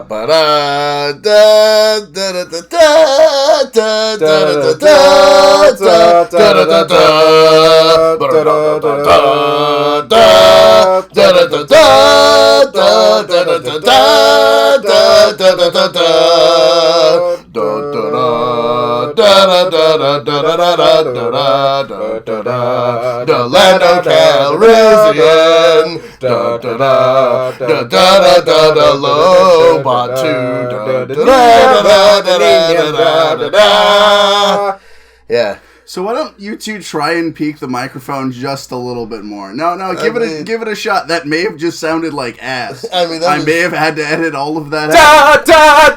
ba da da da da da da da da the Lando Calrissian, the Lobot 2, yeah. So why don't you two try and peak the microphone just a little bit more? No, give it a shot. That may have just sounded like ass. I mean, I may have had to edit all of that out. Yeah,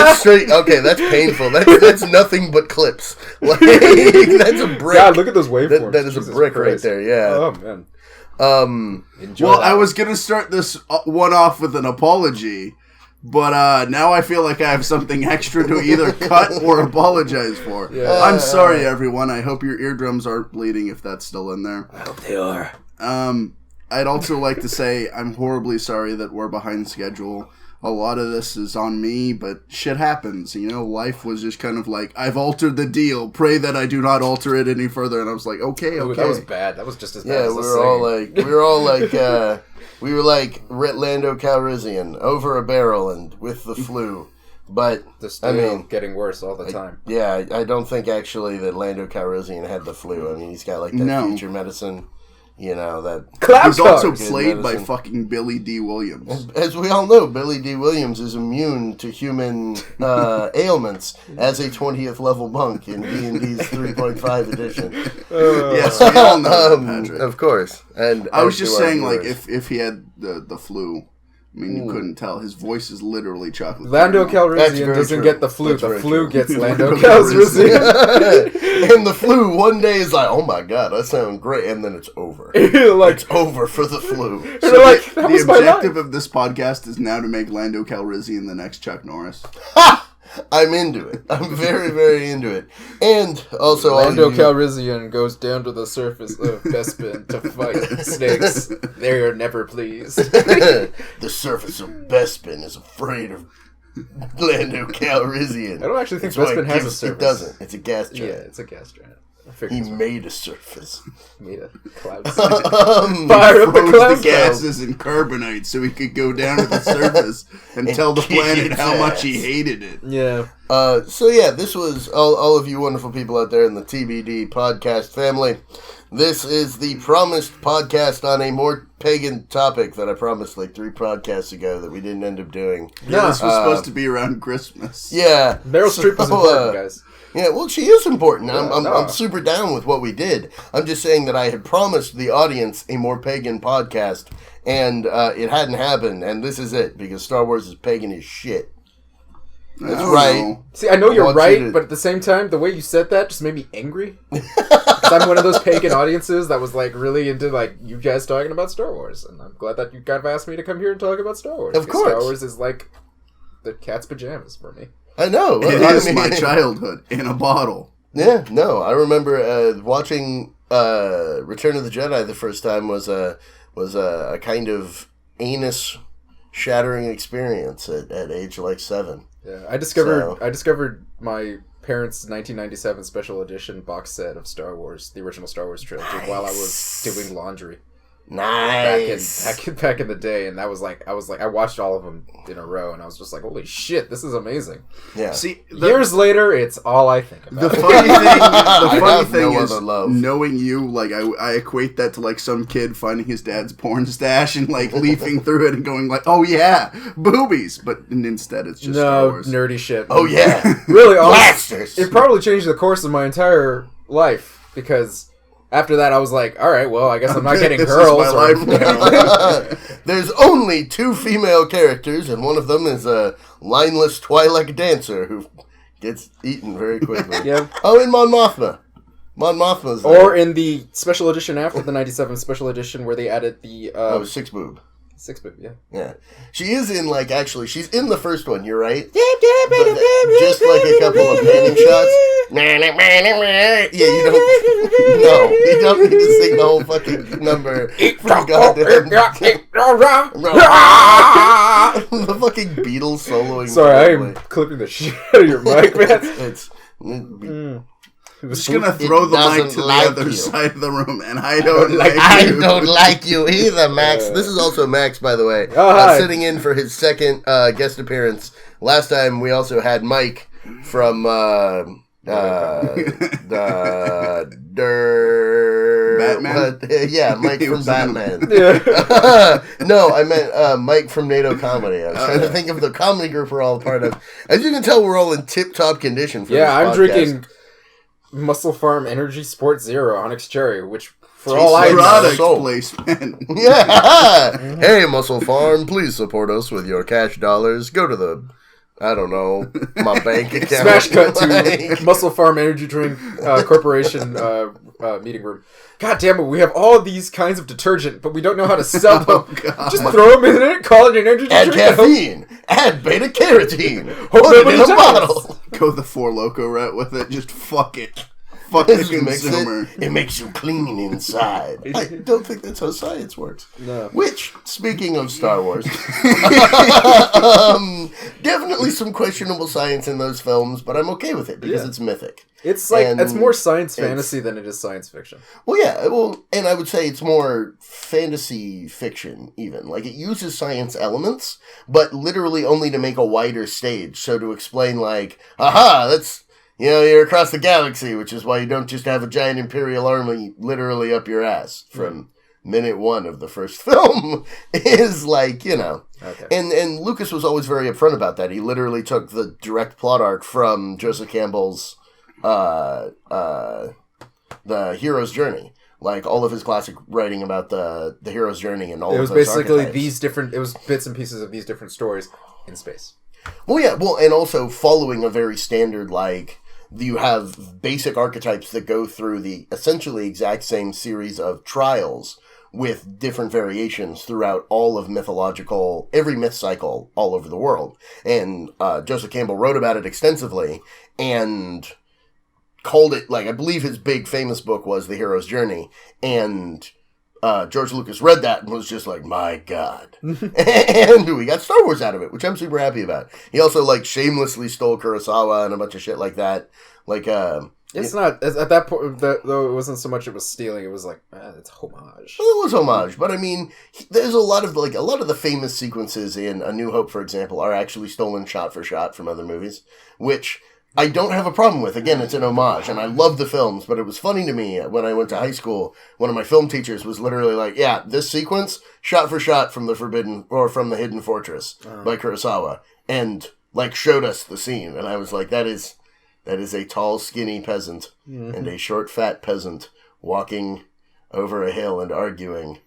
that's straight. Okay, that's painful. That's nothing but clips. Like, that's a brick. God, look at those waveforms. That is a brick right there. Yeah. Oh man. Well, I was gonna start this one off with an apology. But now I feel like I have something extra to either cut or apologize for. Yeah. I'm sorry, everyone. I hope your eardrums aren't bleeding if that's still in there. I hope they are. I'd also like to say I'm horribly sorry that we're behind schedule. A lot of this is on me, but shit happens. You know, life was just kind of like, I've altered the deal. Pray that I do not alter it any further. And I was like, okay. That was bad. That was just as bad as we were all like, we were like Lando Calrissian, over a barrel and with the flu. But, getting worse all the time. I don't think actually that Lando Calrissian had the flu. I mean, he's got like that future medicine, you know, that... He's also played by fucking Billy D. Williams. As we all know, Billy D. Williams is immune to human ailments as a 20th level monk in D&D's 3.5 edition. Yes, we all know that, Patrick. Of course. And I was just saying, like, if he had the flu... I mean, you couldn't tell. His voice is literally chocolate. Lando Calrissian doesn't get the flu. The flu gets Lando Calrissian. And the flu one day is like, oh my god, that sounds great. And then it's over. It's over for the flu. So the objective of this podcast is now to make Lando Calrissian the next Chuck Norris. Ha! I'm into it. I'm very, very into it. And also... Lando Calrissian goes down to the surface of Bespin to fight snakes. They are never pleased. The surface of Bespin is afraid of Lando Calrissian. I don't actually think Bespin has a surface. It doesn't. It's a gas giant. Yeah, it's a gas giant. He made a surface. Made a cloud. Fire up the cloud. The gases and carbonite so he could go down to the surface and tell the planet how much he hated it. Yeah. So yeah, this was all of you wonderful people out there in the TBD podcast family. This is the promised podcast on a more pagan topic that I promised like 3 podcasts ago that we didn't end up doing. Yeah, this was supposed to be around Christmas. Yeah. Meryl Streep was important, guys. Yeah, well, she is important. I'm super down with what we did. I'm just saying that I had promised the audience a more pagan podcast, and it hadn't happened, and this is it, because Star Wars is pagan as shit. That's right. See, I know you're right, but at the same time, the way you said that just made me angry. Because I'm one of those pagan audiences that was, like, really into, like, you guys talking about Star Wars, and I'm glad that you kind of asked me to come here and talk about Star Wars. Of course. Star Wars is, like, the cat's pajamas for me. I know. It is my childhood in a bottle. Yeah, no. I remember watching Return of the Jedi the first time was a kind of anus-shattering experience at age like 7. Yeah, I discovered my parents' 1997 special edition box set of Star Wars, the original Star Wars trilogy, while I was doing laundry. Nice. Back in the day, and I watched all of them in a row, and I was just like, holy shit, this is amazing. Yeah. See, years later, it's all I think about. The funny thing is, knowing you, like, I equate that to, like, some kid finding his dad's porn stash and, like, leafing through it and going, like, oh yeah, boobies, but instead it's just Star Wars. Nerdy shit. Oh yeah. Really, blasters. It probably changed the course of my entire life, because after that, I was like, all right, well, I guess I'm not getting girls. Is my life now. There's only 2 female characters, and one of them is a lineless Twi'lek dancer who gets eaten very quickly. Yep. Oh, and Mon Mothma. Mon Mothma's there. Or in the special edition after the 97 special edition where they added the... 6 boob. 6-bit, yeah. Yeah. She is in, like, actually, she's in the first one, you're right. Just like a couple of panning shots. Yeah, you don't need to sing the whole fucking number. The fucking Beatles soloing. Sorry, I am clipping the shit out of your mic, man. I'm just gonna throw the mic to the other side of the room, and I don't like you either, Max. This is also Max, by the way, sitting in for his second guest appearance. Last time we also had Mike from Batman. Yeah, Mike from Batman. No, I meant Mike from NATO Comedy. I was trying to think of the comedy group we're all a part of. As you can tell, we're all in tip-top condition for this podcast. I'm drinking Muscle Farm Energy Sport Zero Onyx Cherry, which for all I know, placement. Yeah. Hey, Muscle Farm, please support us with your cash dollars. Go to the, I don't know, my bank account. Smash cut to Muscle Farm Energy Drink Corporation meeting room. God damn it, we have all these kinds of detergent, but we don't know how to sell them. Just throw them in it, call it an energy drink. Add caffeine. Add beta-carotene. Put it in a bottle. Go the Four Loko route with it. Just fuck it. Fuck the consumer. It makes you clean inside. I don't think that's how science works. No. Which, speaking of Star Wars, definitely some questionable science in those films, but I'm okay with it because it's mythic. It's like it's more science fantasy than it is science fiction. Well, yeah, and I would say it's more fantasy fiction even. Like it uses science elements, but literally only to make a wider stage. So to explain, like, aha, that's. You're across the galaxy, which is why you don't just have a giant Imperial army literally up your ass from minute one of the first film. Is like, Okay. And Lucas was always very upfront about that. He literally took the direct plot arc from Joseph Campbell's The Hero's Journey. Like, all of his classic writing about the hero's journey and all of those archetypes. It was basically it was bits and pieces of these different stories in space. Well, yeah, and also following a very standard, like, you have basic archetypes that go through the essentially exact same series of trials with different variations throughout all of every myth cycle all over the world. And Joseph Campbell wrote about it extensively and called it, like, I believe his big famous book was The Hero's Journey, and George Lucas read that and was just like, my God. And we got Star Wars out of it, which I'm super happy about. He also, like, shamelessly stole Kurosawa and a bunch of shit like that. Like, it's not, at that point, though it wasn't so much it was stealing, it was like, it's homage. Well, it was homage, but I mean, there's a lot of the famous sequences in A New Hope, for example, are actually stolen shot for shot from other movies, which I don't have a problem with. Again, it's an homage, and I love the films, but it was funny to me when I went to high school, one of my film teachers was literally like, yeah, this sequence, shot for shot from the Hidden Fortress by Kurosawa, and, like, showed us the scene, and I was like, that is a tall, skinny peasant and a short, fat peasant walking over a hill and arguing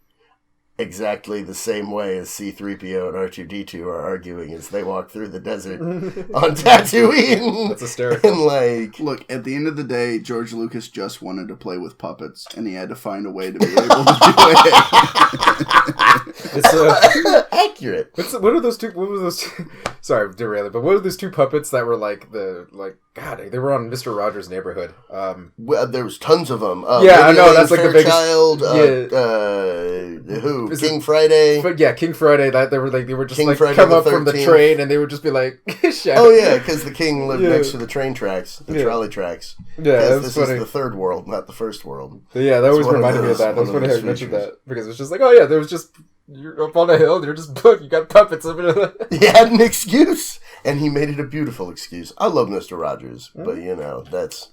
exactly the same way as C-3PO and R2-D2 are arguing as they walk through the desert on Tatooine. That's hysterical. And, like, look, at the end of the day, George Lucas just wanted to play with puppets, and he had to find a way to be able to do it. It's accurate. What are those two? What were those? Sorry, derailing. But what are those two puppets that were like God? They were on Mr. Rogers' Neighborhood. Well, there was tons of them. Yeah, I know. That's like the biggest. Who? King Friday. But yeah, King Friday. That they were just King like Friday come up from the train, and they would just be like, oh yeah, because the king lived next to the train tracks, the trolley tracks. Yeah, that's this funny. is the third world, not the first world. But yeah, that always reminded me of that. That was funny how you mentioned that, because it was just like, oh yeah, there was just, you're up on a hill, you're just you got puppets up in it. He had an excuse, and he made it a beautiful excuse. I love Mr. Rogers, but that's.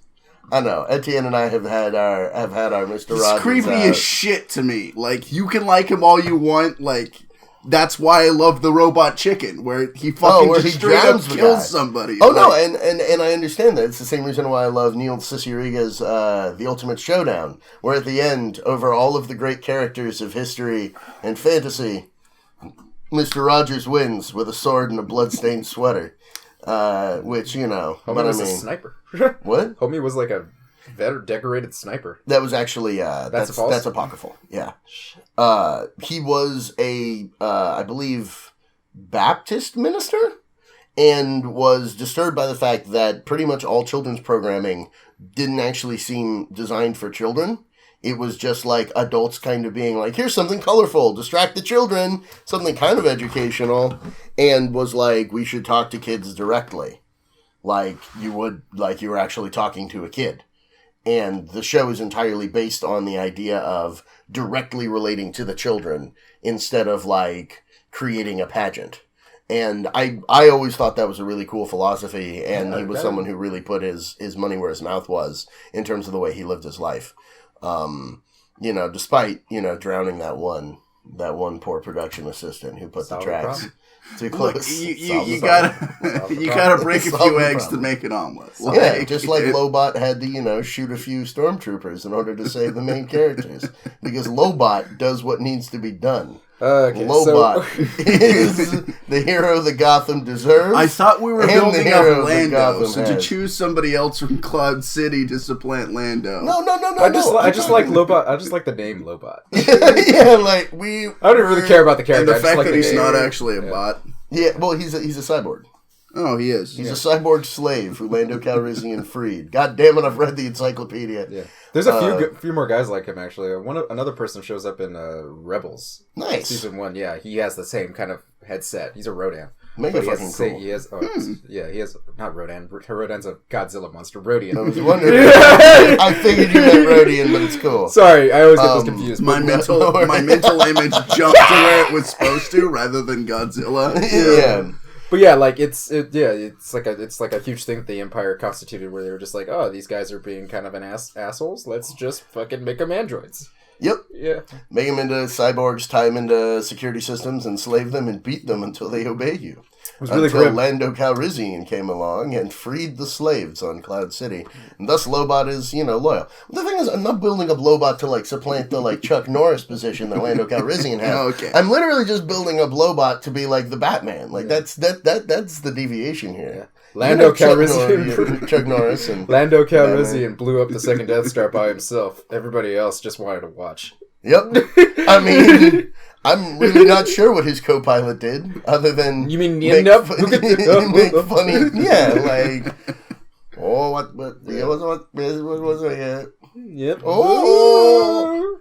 I know. Etienne and I have had our Mr. Rogers. He's creepy as shit to me. Like, you can like him all you want. Like, that's why I love the Robot Chicken, where he fucking just straight up kills somebody. Oh, no, and I understand that. It's the same reason why I love Neil Cicieraga's The Ultimate Showdown, where at the end, over all of the great characters of history and fantasy, Mr. Rogers wins with a sword and a bloodstained sweater. Which, Homie was a sniper. What? Homie was like a Decorated sniper. That was actually that's apocryphal. Yeah. He was a I believe Baptist minister, and was disturbed by the fact that pretty much all children's programming didn't actually seem designed for children. It was just like adults kind of being like, here's something colorful, distract the children, something kind of educational, and was like, we should talk to kids directly. Like you were actually talking to a kid. And the show is entirely based on the idea of directly relating to the children instead of like creating a pageant. And I always thought that was a really cool philosophy, and he was someone who really put his money where his mouth was in terms of the way he lived his life. Despite, drowning that one poor production assistant who put the tracks too close. Look, you gotta break a few eggs to make an omelet. Just like Lobot had to, shoot a few stormtroopers in order to save the main characters. Because Lobot does what needs to be done. Lobot is the hero that Gotham deserves. I thought we were building up Lando, so to choose somebody else from Cloud City to supplant Lando. No. I just like Lobot. I just like the name Lobot. I don't really care about the character. And the fact that he's not actually a bot. Yeah, well, he's a cyborg. Oh, he is. He's a cyborg slave who Lando Calrissian freed. God damn it, I've read the encyclopedia. Yeah. There's a few more guys like him, actually. Another person shows up in Rebels. Nice. Season 1, yeah. He has the same kind of headset. He's a Rodan. Mega fucking cool. He has, not Rodan. Rodan's a Godzilla monster. Rodian. I was wondering. I figured you meant Rodian, but it's cool. Sorry, I always get those confused. My mental image jumped to where it was supposed to, rather than Godzilla. Yeah. But yeah, like it's like a huge thing that the Empire constituted, where they were just like, oh, these guys are being kind of assholes. Let's just fucking make them androids. Yep. Yeah. Make them into cyborgs, tie them into security systems, enslave them, and beat them until they obey you. It was really until Lando Calrissian came along and freed the slaves on Cloud City. And thus Lobot is, loyal. The thing is, I'm not building up Lobot to, supplant the, Chuck Norris position that Lando Calrissian has. Okay. I'm literally just building up Lobot to be, the Batman. That's the deviation here. Yeah. Lando Calrissian... Chuck Norris and... Lando Calrissian blew up the second Death Star by himself. Everybody else just wanted to watch. Yep. I mean... I'm really not sure what his co-pilot did, other than you mean make funny, what was it? Yep. Oh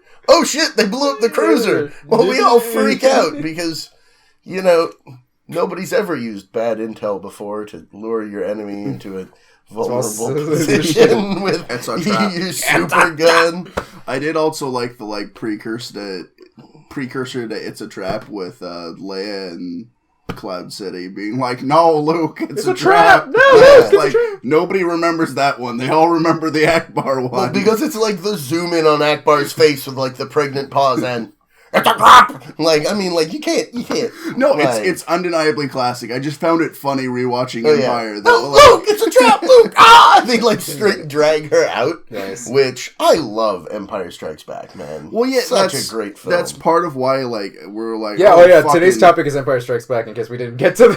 shit! They blew up the cruiser. Well, we all freak out because nobody's ever used bad intel before to lure your enemy into a vulnerable position with your super gun. I did also like the precursor to It's a Trap with Leia and Cloud City being like, no, Luke, it's a trap. No, it's a trap. Nobody remembers that one. They all remember the Akbar one. Well, because it's the zoom in on Akbar's face with the pregnant pause and it's a trap. You can't. No, it's undeniably classic. I just found it funny rewatching Empire. Yeah. Luke, it's a trap, Luke. They straight drag her out. Nice. Which I love. Empire Strikes Back, man. Well, yeah, such a great film. That's part of why we're like. Today's topic is Empire Strikes Back. In case we didn't get to.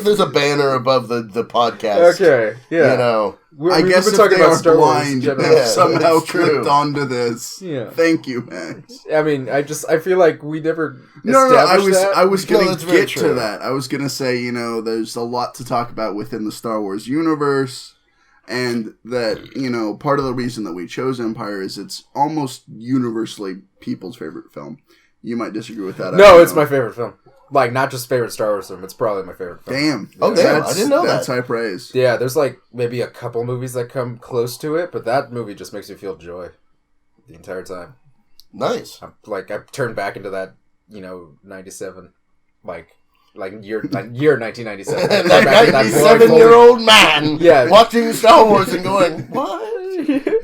There's a banner above the podcast. Okay. Yeah. I guess if talking they about are Star blind, Wars, you somehow clicked onto this. Yeah. Thank you, Max. I mean, I feel like we never I was going to get to that. I was going to say, there's a lot to talk about within the Star Wars universe, and that, part of the reason that we chose Empire is it's almost universally people's favorite film. You might disagree with that. No, it's my favorite film. Not just favorite Star Wars film. It's probably my favorite film. Damn. Oh, damn. I didn't know that. That's high praise. Yeah, there's maybe a couple movies that come close to it, but that movie just makes me feel joy the entire time. Nice. I turned back into that, 97, year 1997. That 97-year-old man watching Star Wars and going, what?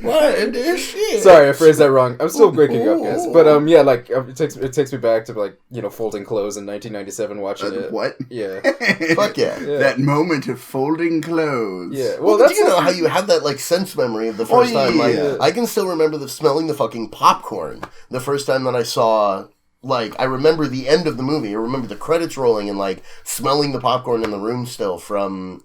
What is shit? Sorry, I phrased that wrong. I'm still waking up, guys. But it takes me back to folding clothes in 1997, watching it. What? Yeah. Fuck yeah. That moment of folding clothes. Yeah. Well, that's how you have that sense memory of the first time. I can still remember smelling the fucking popcorn the first time that I saw. I remember the end of the movie. I remember the credits rolling and smelling the popcorn in the room still from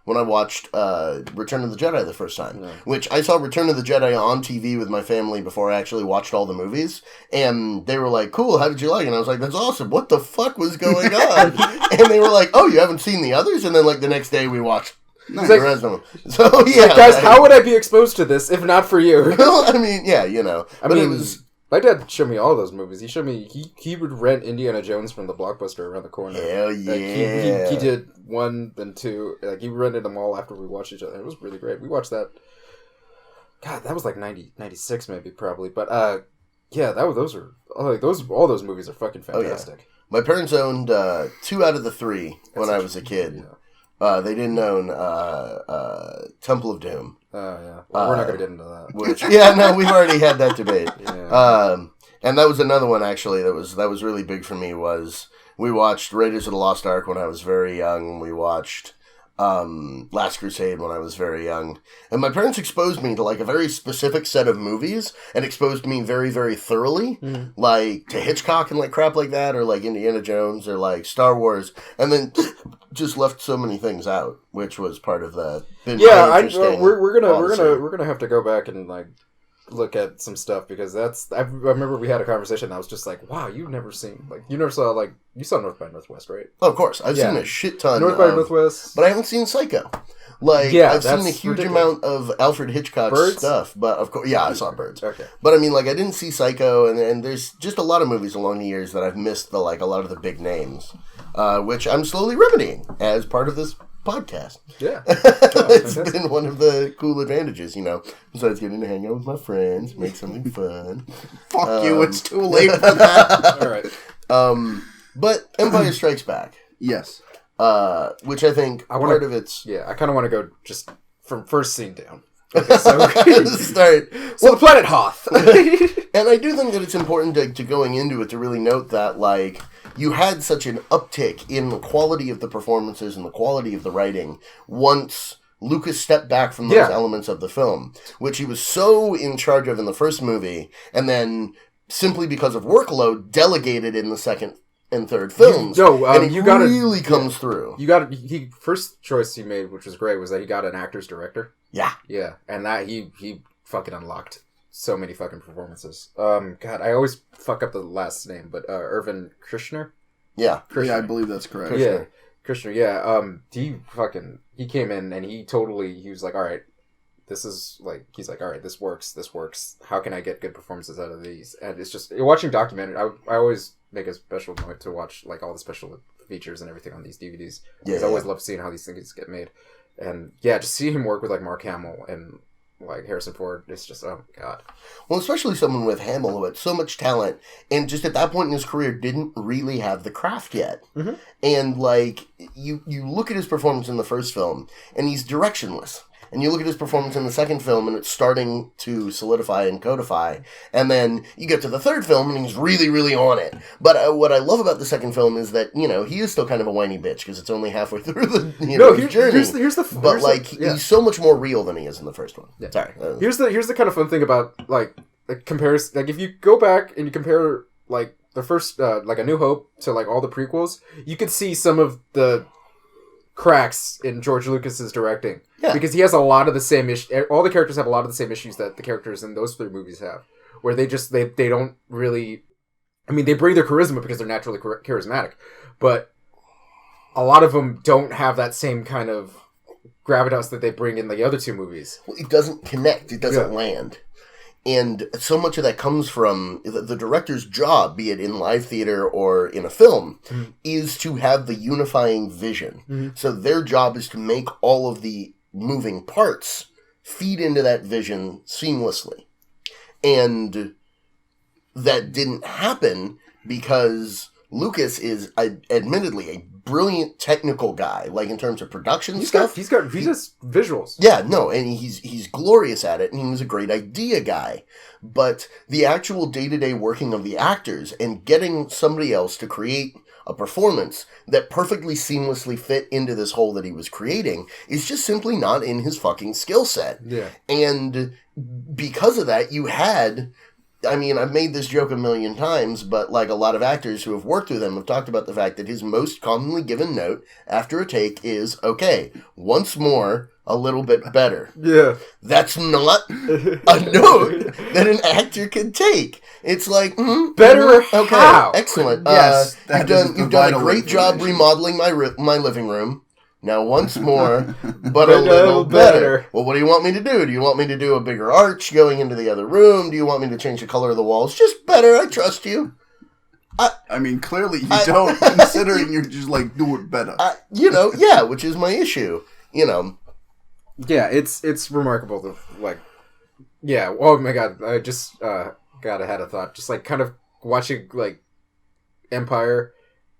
when I watched Return of the Jedi the first time. Which I saw Return of the Jedi on TV with my family before I actually watched all the movies. And they were like, cool, how did you like it? And I was like, that's awesome. What the fuck was going on? And they were like, oh, you haven't seen the others? And then like the next day we watched the rest of them. So yeah. Like, guys, how would I be exposed to this if not for you? Well, I mean, yeah, you know. But it was... My dad showed me all those movies. He showed me... He would rent Indiana Jones from the Blockbuster around the corner. Hell yeah. Like, he did 1 and 2. Like, he rented them all after we watched each other. It was really great. We watched that... God, that was like 96 maybe, probably. But, yeah, those are... all those movies are fucking fantastic. Oh, yeah. My parents owned 2 out of the 3 when I was a kid. Yeah. They didn't own Temple of Doom. Oh, yeah. Well, we're not going to get into that. Which, yeah, no, we've already had that debate. Yeah. And that was another one, actually, that was really big for me, was we watched Raiders of the Lost Ark when I was very young. We watched Last Crusade when I was very young. And my parents exposed me to, like, a very specific set of movies and exposed me very, very thoroughly, like, to Hitchcock and, like, crap like that, or, like, Indiana Jones, or, like, Star Wars, and then... just left so many things out, which was part of the. We're gonna have to go back and like look at some stuff because I remember we had a conversation that was just like, wow, you saw North by Northwest, right? Oh, of course, I've seen a shit ton. North by Northwest, but I haven't seen Psycho. Like, I've seen a huge amount of Alfred Hitchcock stuff, but of course, I saw Birds. Okay, but I mean, like, I didn't see Psycho, and there's just a lot of movies along the years that I've missed a lot of the big names, which I'm slowly remedying as part of this podcast. Yeah, it's been one of the cool advantages, you know. Besides getting to hang out with my friends, make something fun. Fuck you! It's too late for that. All right. But Empire Strikes Back. Yes. Which I think part of it's... Yeah, I kind of want to go just from first scene down. Okay, so start. So the planet Hoth. And I do think that it's important to going into it to really note that, like, you had such an uptick in the quality of the performances and the quality of the writing once Lucas stepped back from those elements of the film, which he was so in charge of in the first movie, and then simply because of workload, delegated in the second and third films. Really comes through. First choice he made, which was great, was that he got an actor's director. Yeah. Yeah, and that he fucking unlocked so many fucking performances. God, I always fuck up the last name, but Irvin Kershner? Yeah. Kershner. Yeah, I believe that's correct. Yeah. Kershner, yeah. He came in and he was like, all right, this works. How can I get good performances out of these? And it's just, watching documentary, I always make a special point to watch like all the special features and everything on these DVDs. Because I always love seeing how these things get made. And yeah, just see him work with like Mark Hamill and like Harrison Ford, it's just, oh god. Well, especially someone with Hamill who had so much talent and just at that point in his career didn't really have the craft yet. Mm-hmm. And like, you look at his performance in the first film and he's directionless. And you look at his performance in the second film, and it's starting to solidify and codify. And then you get to the third film, and he's really, really on it. But what I love about the second film is that, you know, he is still kind of a whiny bitch, because it's only halfway through the journey. He's so much more real than he is in the first one. Yeah. Sorry. Here's the kind of fun thing about, like comparison. Like, if you go back and you compare, like, the first, like, A New Hope to, like, all the prequels, you could see some of the cracks in George Lucas's directing. Yeah. Because he has a lot of the same issues. All the characters have a lot of the same issues that the characters in those three movies have. Where they don't really... I mean, they bring their charisma because they're naturally charismatic. But a lot of them don't have that same kind of gravitas that they bring in the other two movies. Well, it doesn't connect. It doesn't land. And so much of that comes from the director's job, be it in live theater or in a film, is to have the unifying vision. Mm-hmm. So their job is to make all of the moving parts feed into that vision seamlessly. And that didn't happen because Lucas is admittedly a brilliant technical guy, like in terms of production stuff. He's just visuals. Yeah, no, and he's glorious at it, and he was a great idea guy. But the actual day-to-day working of the actors and getting somebody else to create a performance that perfectly seamlessly fit into this whole that he was creating is just simply not in his fucking skill set. Yeah. And because of that, you had I mean, I've made this joke a million times, but like a lot of actors who have worked with him have talked about the fact that his most commonly given note after a take is, okay, once more, a little bit better. Yeah. That's not a note that an actor can take. It's like, better okay, how? Excellent. Yes, You've done a great job remodeling my living room. Now once more, but a little better. Well, what do you want me to do? Do you want me to do a bigger arch going into the other room? Do you want me to change the color of the walls? Just better, I trust you. I mean, clearly you don't, considering you're just like, do it better. Which is my issue, Yeah, it's remarkable to, like, yeah, oh my god, I just, I had a thought, just, like, kind of watching, like, Empire,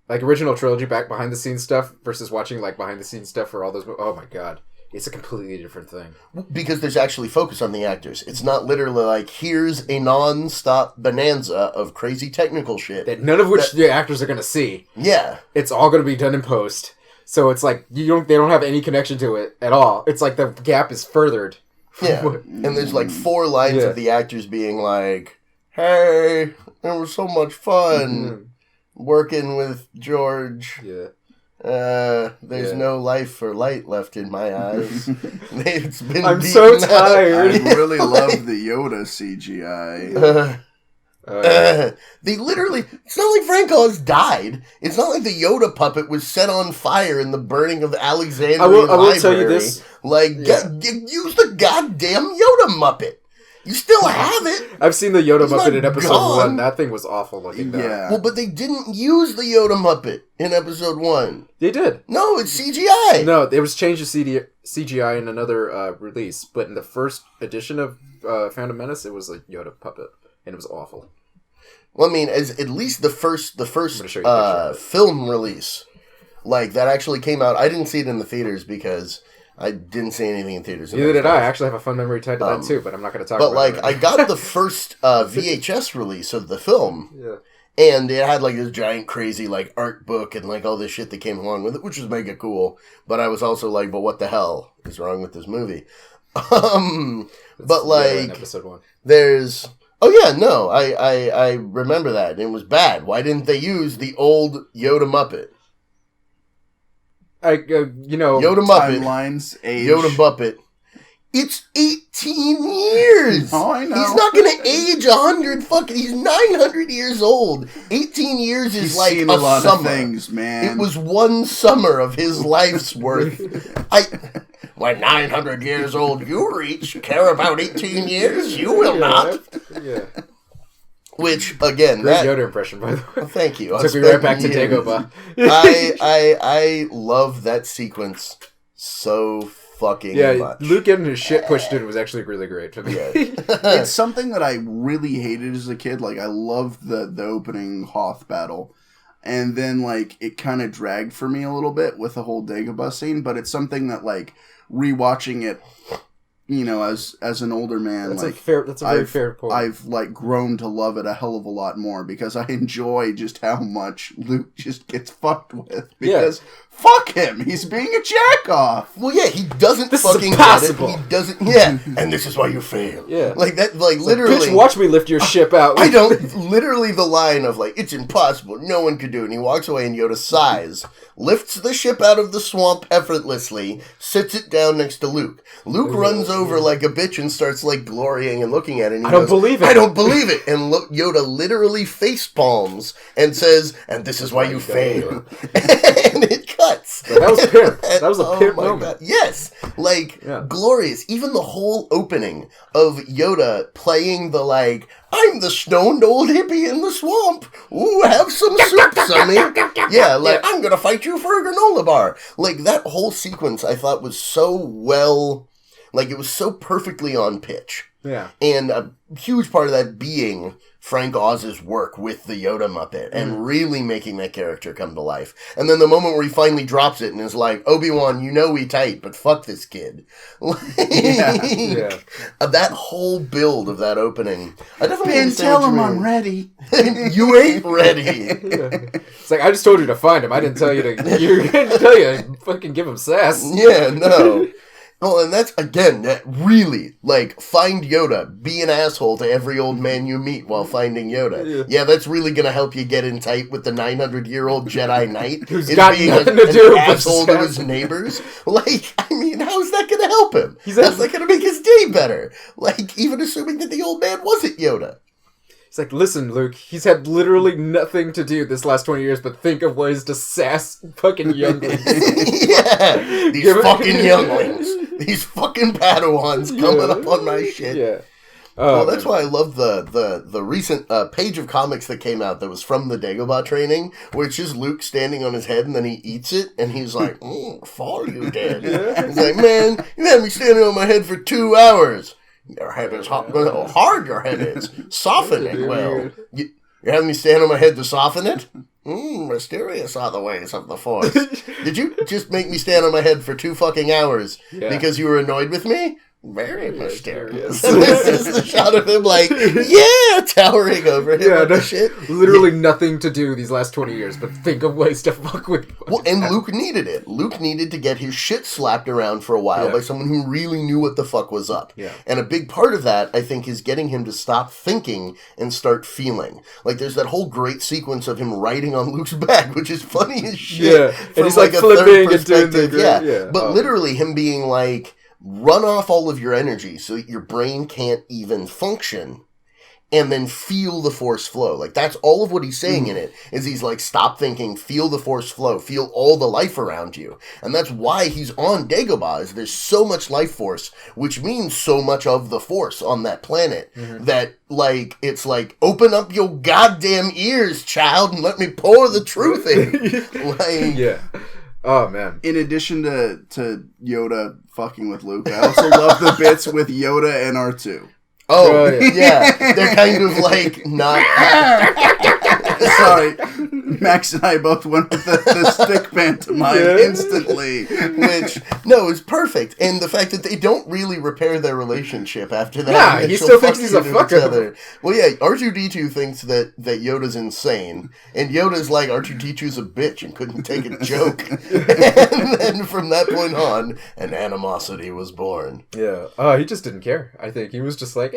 like, original trilogy back behind-the-scenes stuff versus watching, like, behind-the-scenes stuff for all those... Oh, my God. It's a completely different thing. Because there's actually focus on the actors. It's not literally like, here's a non-stop bonanza of crazy technical shit. That none of which the actors are going to see. Yeah. It's all going to be done in post. So it's like, they don't have any connection to it at all. It's like the gap is furthered. Yeah. And there's, like, 4 lines of the actors being like, hey, it was so much fun. Working with George. Yeah. There's no life or light left in my eyes. It's been I'm so tired. I really love the Yoda CGI. They literally... It's not like Frank Oz died. It's not like the Yoda puppet was set on fire in the burning of the Alexandrian Library. I will tell you this. Like, use the goddamn Yoda Muppet. You still have it. I've seen the Yoda Muppet in episode 1. That thing was awful looking. Yeah. Well, but they didn't use the Yoda Muppet in episode 1. They did. No, it's CGI. No, it was changed to CGI in another release. But in the first edition of Phantom Menace, it was a Yoda puppet. And it was awful. Well, I mean, as at least the first film release, like, that actually came out. I didn't see it in the theaters because... I didn't see anything in theaters. Neither did I. I actually have a fun memory tied to that too, but I'm not going to talk about it. But, like, I got the first VHS release of the film. Yeah. And it had, like, this giant, crazy, like, art book and, like, all this shit that came along with it, which was mega cool. But I was also like, but what the hell is wrong with this movie? But, like, episode 1. There's... Oh, yeah, no, I remember that. It was bad. Why didn't they use the old Yoda Muppet? Yoda Muppet. Timelines, age. Yoda Muppet. It's 18 years. Oh, I know. He's not going to age 100 fucking... He's 900 years old. 18 years is like a lot summer. Of things, man. It was one summer of his life's worth. When 900 years old you reach, care about 18 years? You will not. Yeah. Which, again, great Yoda impression, by the way. Well, thank you. Took me right back to Dagobah. I love that sequence so fucking much. Luke getting his shit pushed in was actually really great to me. Yeah. It's something that I really hated as a kid. Like, I loved the opening Hoth battle. And then, like, it kind of dragged for me a little bit with the whole Dagobah scene. But it's something that, like, rewatching it... as an older man, that's like, that's a very fair point. I've like grown to love it a hell of a lot more because I enjoy just how much Luke just gets fucked with. Because fuck him, he's being a jack off. Well, yeah, he doesn't this fucking is impossible. Get it. He doesn't. Yeah, and this is why you fail. Yeah, like that. Like it's literally, like, bitch, watch me lift your ship out. I don't. Literally, the line of like, it's impossible. No one could do it. And he walks away, and Yoda sighs, lifts the ship out of the swamp effortlessly, sits it down next to Luke. Luke runs over like a bitch and starts like glorying and looking at it. And he don't believe it. I don't believe it. And Yoda literally face palms and says, "And this is why you fail." And it cuts. That was pimp. That was a pimp moment. God. Yes, like glorious. Even the whole opening of Yoda playing the like, I'm the stoned old hippie in the swamp. Ooh, have some soup, Sonny. Yeah, like, I'm gonna fight you for a granola bar. Like, that whole sequence I thought was so well, like, it was so perfectly on pitch. Yeah. And a huge part of that being Frank Oz's work with the Yoda Muppet and really making that character come to life. And then the moment where he finally drops it and is like, Obi-Wan, you know we tight, but fuck this kid. That whole build of that opening. I definitely Ben, tell him I'm ready. You ain't ready. It's like, I just told you to find him. I didn't tell you to... You're going to tell you to fucking give him sass. Yeah, no. Oh, and that's, again, that really, like, find Yoda. Be an asshole to every old man you meet while finding Yoda. Yeah, that's really going to help you get in tight with the 900-year-old Jedi Knight. Who's got nothing to do with asshole to his neighbors. Like, I mean, how is that going to help him? How's that going to make his day better? Like, even assuming that the old man wasn't Yoda. It's like, listen, Luke, he's had literally nothing to do this last 20 years but think of ways to sass fucking younglings. Yeah, these fucking younglings. These fucking Padawans coming up on my shit. Yeah. Well, that's why I love the recent page of comics that came out that was from the Dagobah training, where it's just Luke standing on his head and then he eats it, and he's like, fall you dead. Yeah. He's like, man, you had me standing on my head for 2 hours. Your head is hard your head is. Soften it well. You're having me stand on my head to soften it? Mysterious are the ways of the Force. Did you just make me stand on my head for 2 fucking hours because you were annoyed with me? Very mysterious. And this is the shot of him like, towering over him. Yeah, no shit. Literally nothing to do these last 20 years, but think of ways to fuck with you. Well, and Luke needed it. Luke needed to get his shit slapped around for a while by someone who really knew what the fuck was up. Yeah. And a big part of that, I think, is getting him to stop thinking and start feeling. Like, there's that whole great sequence of him riding on Luke's back, which is funny as shit. Yeah, and he's like flipping and doing the But literally him being like, run off all of your energy so that your brain can't even function, and then feel the Force flow. Like, that's all of what he's saying in it, is he's like, stop thinking, feel the Force flow, feel all the life around you. And that's why he's on Dagobah, is there's so much life force, which means so much of the Force on that planet, that, like, it's like, open up your goddamn ears, child, and let me pour the truth in. Like, oh, man. In addition to Yoda fucking with Luke, I also love the bits with Yoda and R2. Oh, yeah. They're kind of like not... Sorry. Max and I both went with the stick pantomime instantly. Which, no, is perfect. And the fact that they don't really repair their relationship after that. Yeah, he still thinks he's a fucker. Well, yeah, R2-D2 thinks that Yoda's insane. And Yoda's like, R2-D2's a bitch and couldn't take a joke. And then from that point on, an animosity was born. Yeah. Oh, he just didn't care. I think he was just like,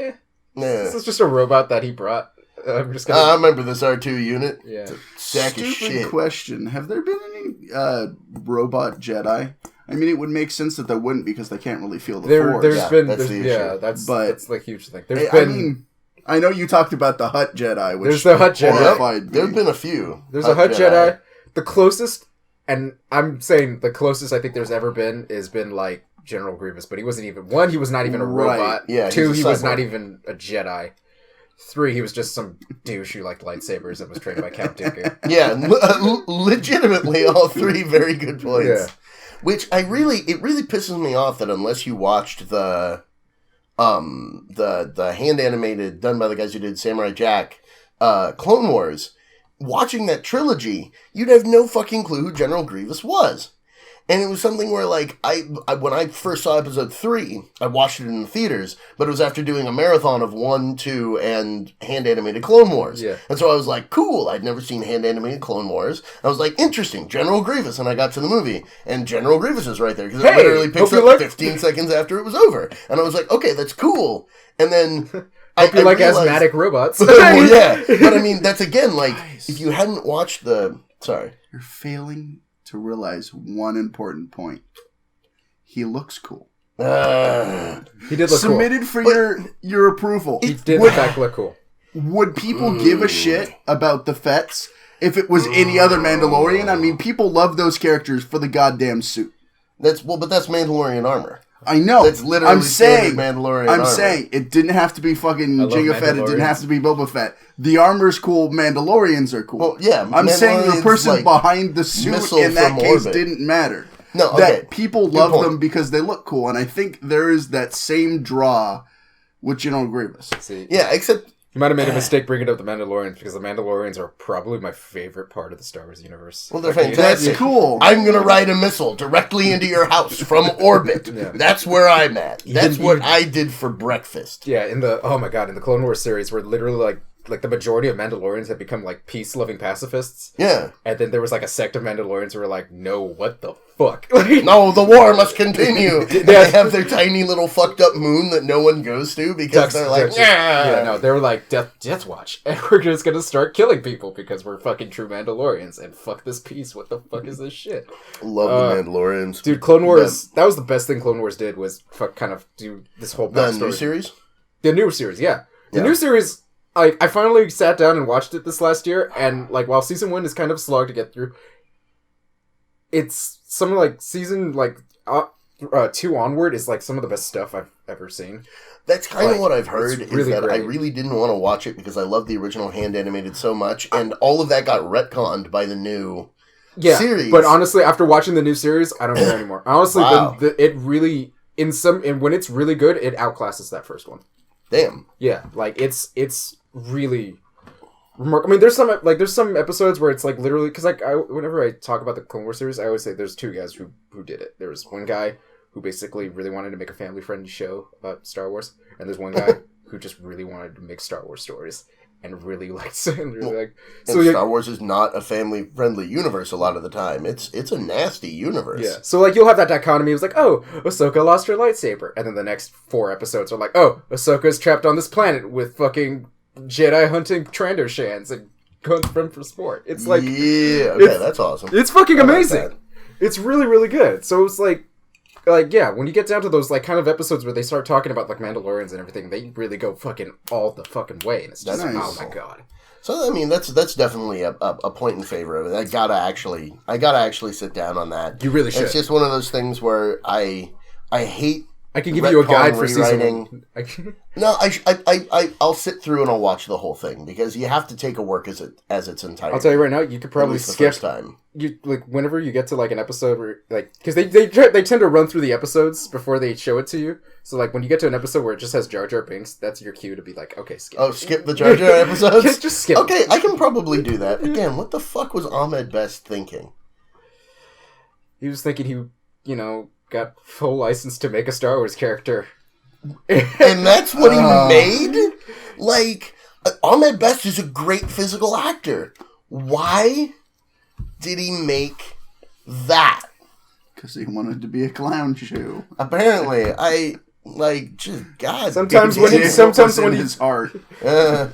this is just a robot that he brought. I'm just gonna... I remember this R2 unit. Yeah. Stupid question. Have there been any robot Jedi? I mean, it would make sense that there wouldn't, because they can't really feel the Force. That's like a huge thing. I mean, I know you talked about the Hutt Jedi, which there's the Hutt Jedi. There have been a few. There's a Hutt Jedi. The closest, and I'm saying the closest I think there's ever been has been like General Grievous, but he wasn't even he was not even a robot. Yeah, 2, he was not even a Jedi. 3, he was just some douche who liked lightsabers and was trained by Count Dooku. Yeah, legitimately, all 3 very good points. Yeah. Which it really pisses me off that unless you watched the hand animated done by the guys who did Samurai Jack, Clone Wars, watching that trilogy, you'd have no fucking clue who General Grievous was. And it was something where, like, I when I first saw episode 3, I watched it in the theaters, but it was after doing a marathon of 1, 2, and hand-animated Clone Wars. Yeah. And so I was like, cool, I'd never seen hand-animated Clone Wars. I was like, interesting, General Grievous, and I got to the movie, and General Grievous is right there, because it literally picks up 15 seconds after it was over. And I was like, okay, that's cool. And then... Hope you like realized, asthmatic robots. Well, yeah, but I mean, that's again, like, if you hadn't watched the... Sorry. You're failing... to realize one important point. He looks cool. He did look submitted cool. for your approval. He did in fact look cool. Would people give a shit about the Fets if it was any other Mandalorian? I mean, people love those characters for the goddamn suit. But that's Mandalorian armor. I know. That's literally Mandalorian armor. I'm saying it didn't have to be fucking Jango Fett. It didn't have to be Boba Fett. The armor's cool. Mandalorians are cool. Well, yeah. I'm saying the person behind the suit in that case didn't matter. No, okay. That people love them because they look cool, and I think there is that same draw with General Grievous. See, yeah, except... You might have made a mistake bringing up the Mandalorians, because the Mandalorians are probably my favorite part of the Star Wars universe. Well, they're fantastic. That's cool. I'm going to ride a missile directly into your house from orbit. Yeah. That's where I'm at. That's what I did for breakfast. Yeah, in the Clone Wars series, where literally, like, like the majority of Mandalorians had become like peace-loving pacifists. Yeah. And then there was like a sect of Mandalorians who were like, no, what the fuck? No, the war must continue. They have their tiny little fucked up moon that no one goes to because they're like, yeah, no, they were like, Death Watch. And we're just gonna start killing people because we're fucking true Mandalorians. And fuck this peace. What the fuck is this shit? Love the Mandalorians. Dude, Clone Wars, that was the best thing Clone Wars did was kind of do this whole backstory. The new series? The new series, yeah. The new series, I finally sat down and watched it this last year, and like while season 1 is kind of a slog to get through, it's some like season like 2 onward is like some of the best stuff I've ever seen. That's kind of what I've heard, is really that great. I really didn't want to watch it because I love the original hand animated so much, and all of that got retconned by the new series. But honestly, after watching the new series, I don't care anymore. Honestly, it really when it's really good, it outclasses that first one. Damn. Yeah, like it's really remarkable. I mean, there's some episodes where it's like literally because like whenever I talk about the Clone Wars series, I always say there's 2 guys who did it. There was one guy who basically really wanted to make a family friendly show about Star Wars, and there's one guy who just really wanted to make Star Wars stories. And really liked it. And really like, so Star Wars is not a family-friendly universe a lot of the time. It's a nasty universe. Yeah. So like you'll have that dichotomy. It was like, oh, Ahsoka lost her lightsaber, and then the next 4 episodes are like, oh, Ahsoka's trapped on this planet with fucking Jedi hunting Trandoshan's and going for sport. It's like, that's awesome. It's fucking amazing. It's really really good. So it's like yeah, when you get down to those like kind of episodes where they start talking about like Mandalorians and everything, they really go fucking all the fucking way, and it's just oh my god. So I mean, that's definitely a point in favor of it. I gotta actually sit down on that. You really should. It's just one of those things where I hate. I can give you a guide for rewriting. No, I'll sit through and I'll watch the whole thing because you have to take a work as its entirety. I'll tell you right now, you could probably skip the first time. You like whenever you get to like an episode where like because they tend to run through the episodes before they show it to you. So like when you get to an episode where it just has Jar Jar Binks, that's your cue to be like, okay, skip. Oh, skip the Jar Jar episodes. Just skip. Okay, I can probably do that. Again, what the fuck was Ahmed Best thinking? He was thinking he got full license to make a Star Wars character. And that's what he made? Like, Ahmed Best is a great physical actor. Why did he make that? Because he wanted to be a clown shoe. Apparently, just God. Sometimes when his heart.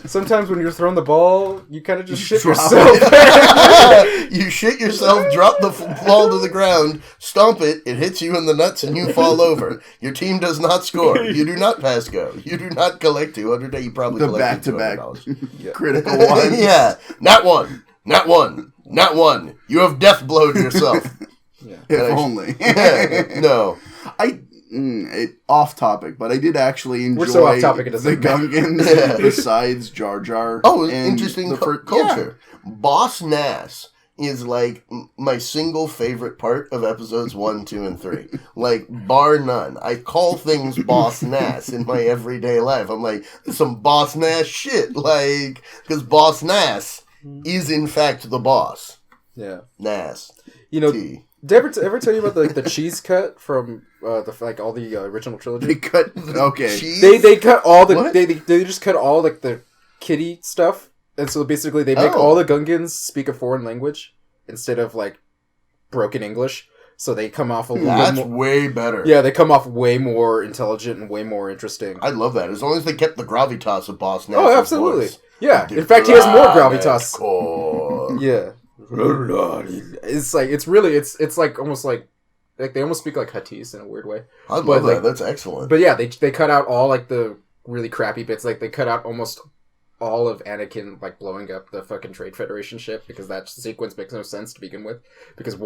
Sometimes when you're throwing the ball, you kind of just shit yourself. You shit yourself, drop the ball to the ground, stomp it, it hits you in the nuts, and you fall over. Your team does not score. You do not pass go. You do not collect $200. You probably collect $200. Critical one. Yeah, not one. Not one. Not one. You have death blowed yourself. Yeah. If only. No. Off topic, but I did actually enjoy We're so off topic, the Gungans besides Jar Jar. Oh, interesting culture. Yeah. Boss Nass is like my single favorite part of episodes 1, 2, and 3. Like, bar none. I call things Boss Nass in my everyday life. I'm like, this is some Boss Nass shit. Like, because Boss Nass is in fact the boss. Yeah. Nass. Did I ever tell you about the cheese cut from all the original trilogy? They cut cheese? They cut all the they just cut all like the kitty stuff, and so basically they make all the Gungans speak a foreign language instead of like broken English. So they come off That's way better. Yeah, they come off way more intelligent and way more interesting. I love that. As long as they kept the gravitas of Boss Nass. Oh, absolutely. Voice. Yeah. In fact, he has more gravitas. Yeah. It's like it's like almost like they almost speak like Huttese in a weird way. I love that. That's excellent. But yeah, they cut out all like the really crappy bits. Like they cut out almost all of Anakin like blowing up the fucking Trade Federation ship because that sequence makes no sense to begin with. Because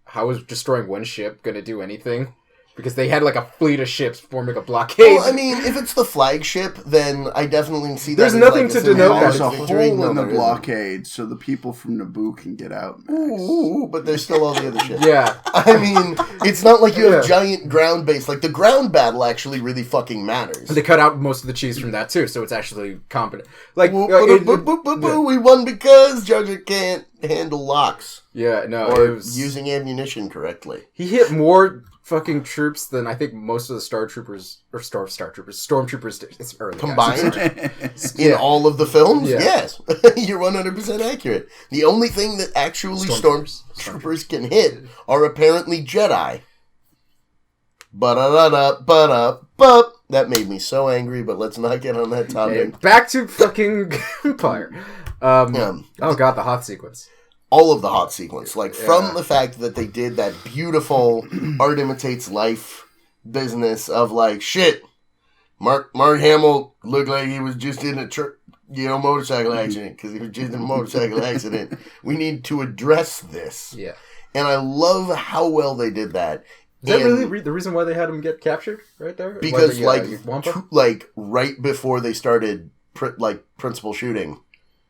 how is destroying one ship gonna do anything? Because they had like a fleet of ships forming a blockade. Well, I mean, if it's the flagship, then I definitely see that. There's nothing to denote that. There's a hole in the blockade so the people from Naboo can get out. Ooh, but there's still all the other ships. Yeah. I mean, it's not like you have giant ground base. Like, the ground battle actually really fucking matters. And they cut out most of the cheese from that, too, so it's actually competent. Like, we won because Jar Jar can't handle locks. Yeah, no. Or using ammunition correctly. He hit more fucking troops than I think most of the stormtroopers. It's early combined in all of the films. Yeah. Yes, you're 100% accurate. The only thing that actually stormtroopers can hit are apparently Jedi. Ba-da-da-da, that made me so angry, but let's not get on that topic. Okay, back to fucking Empire. Oh god, the Hoth sequence. All of the Hoth sequence. Like, from the fact that they did that beautiful art imitates life business of, like, shit, Mark Hamill looked like he was just in a motorcycle accident, because he was just in a motorcycle accident. We need to address this. Yeah. And I love how well they did that. Is that really the reason why they had him get captured right there? Because, like right before they started, principal shooting,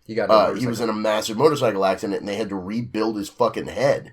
he was in a massive motorcycle accident, and they had to rebuild his fucking head.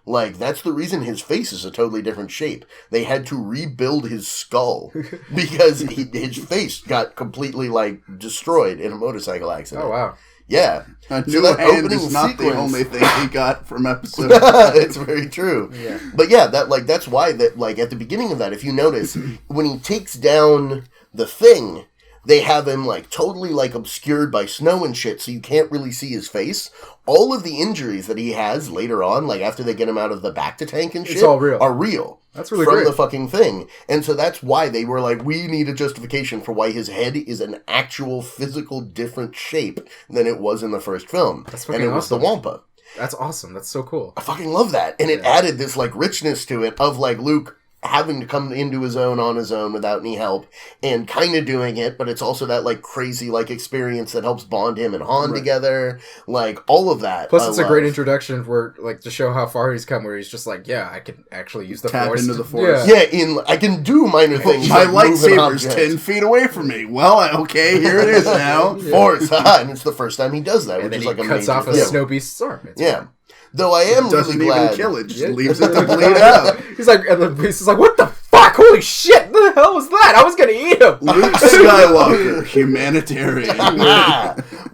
Like, that's the reason his face is a totally different shape. They had to rebuild his skull because his face got completely, like, destroyed in a motorcycle accident. Oh, wow. Yeah. A new hand is not the only thing he got from episode. It's very true. Yeah. But yeah, that's why that, like, at the beginning of that, if you notice, when he takes down the thing, they have him, like, totally, like, obscured by snow and shit, so you can't really see his face. All of the injuries that he has later on, like, after they get him out of the Bacta tank and shit, it's all real. are real. That's really from great. The fucking thing. And so that's why they were like, we need a justification for why his head is an actual physical different shape than it was in the first film. That's fucking and it was the Wampa. That's awesome. That's so cool. I fucking love that. And it added this, like, richness to it of, like, Luke having to come into his own on his own without any help and kind of doing it, but it's also that, like, crazy, like, experience that helps bond him and Han together, like, all of that. Plus, it's a great introduction for, like, to show how far he's come, where he's just like, yeah, I can actually use the Force. Into the Force. Yeah, I can do minor things. My lightsaber's 10 feet away from me. Well, okay, here it is now. Force, and it's the first time he does that, and which is then like a cuts off a snow beast's arm. It's fun. Though I am really glad. Doesn't even kill it, just leaves it to bleed out. He's like, and the beast is like, what the fuck? Holy shit! What the hell was that? I was gonna eat him! Luke Skywalker, humanitarian.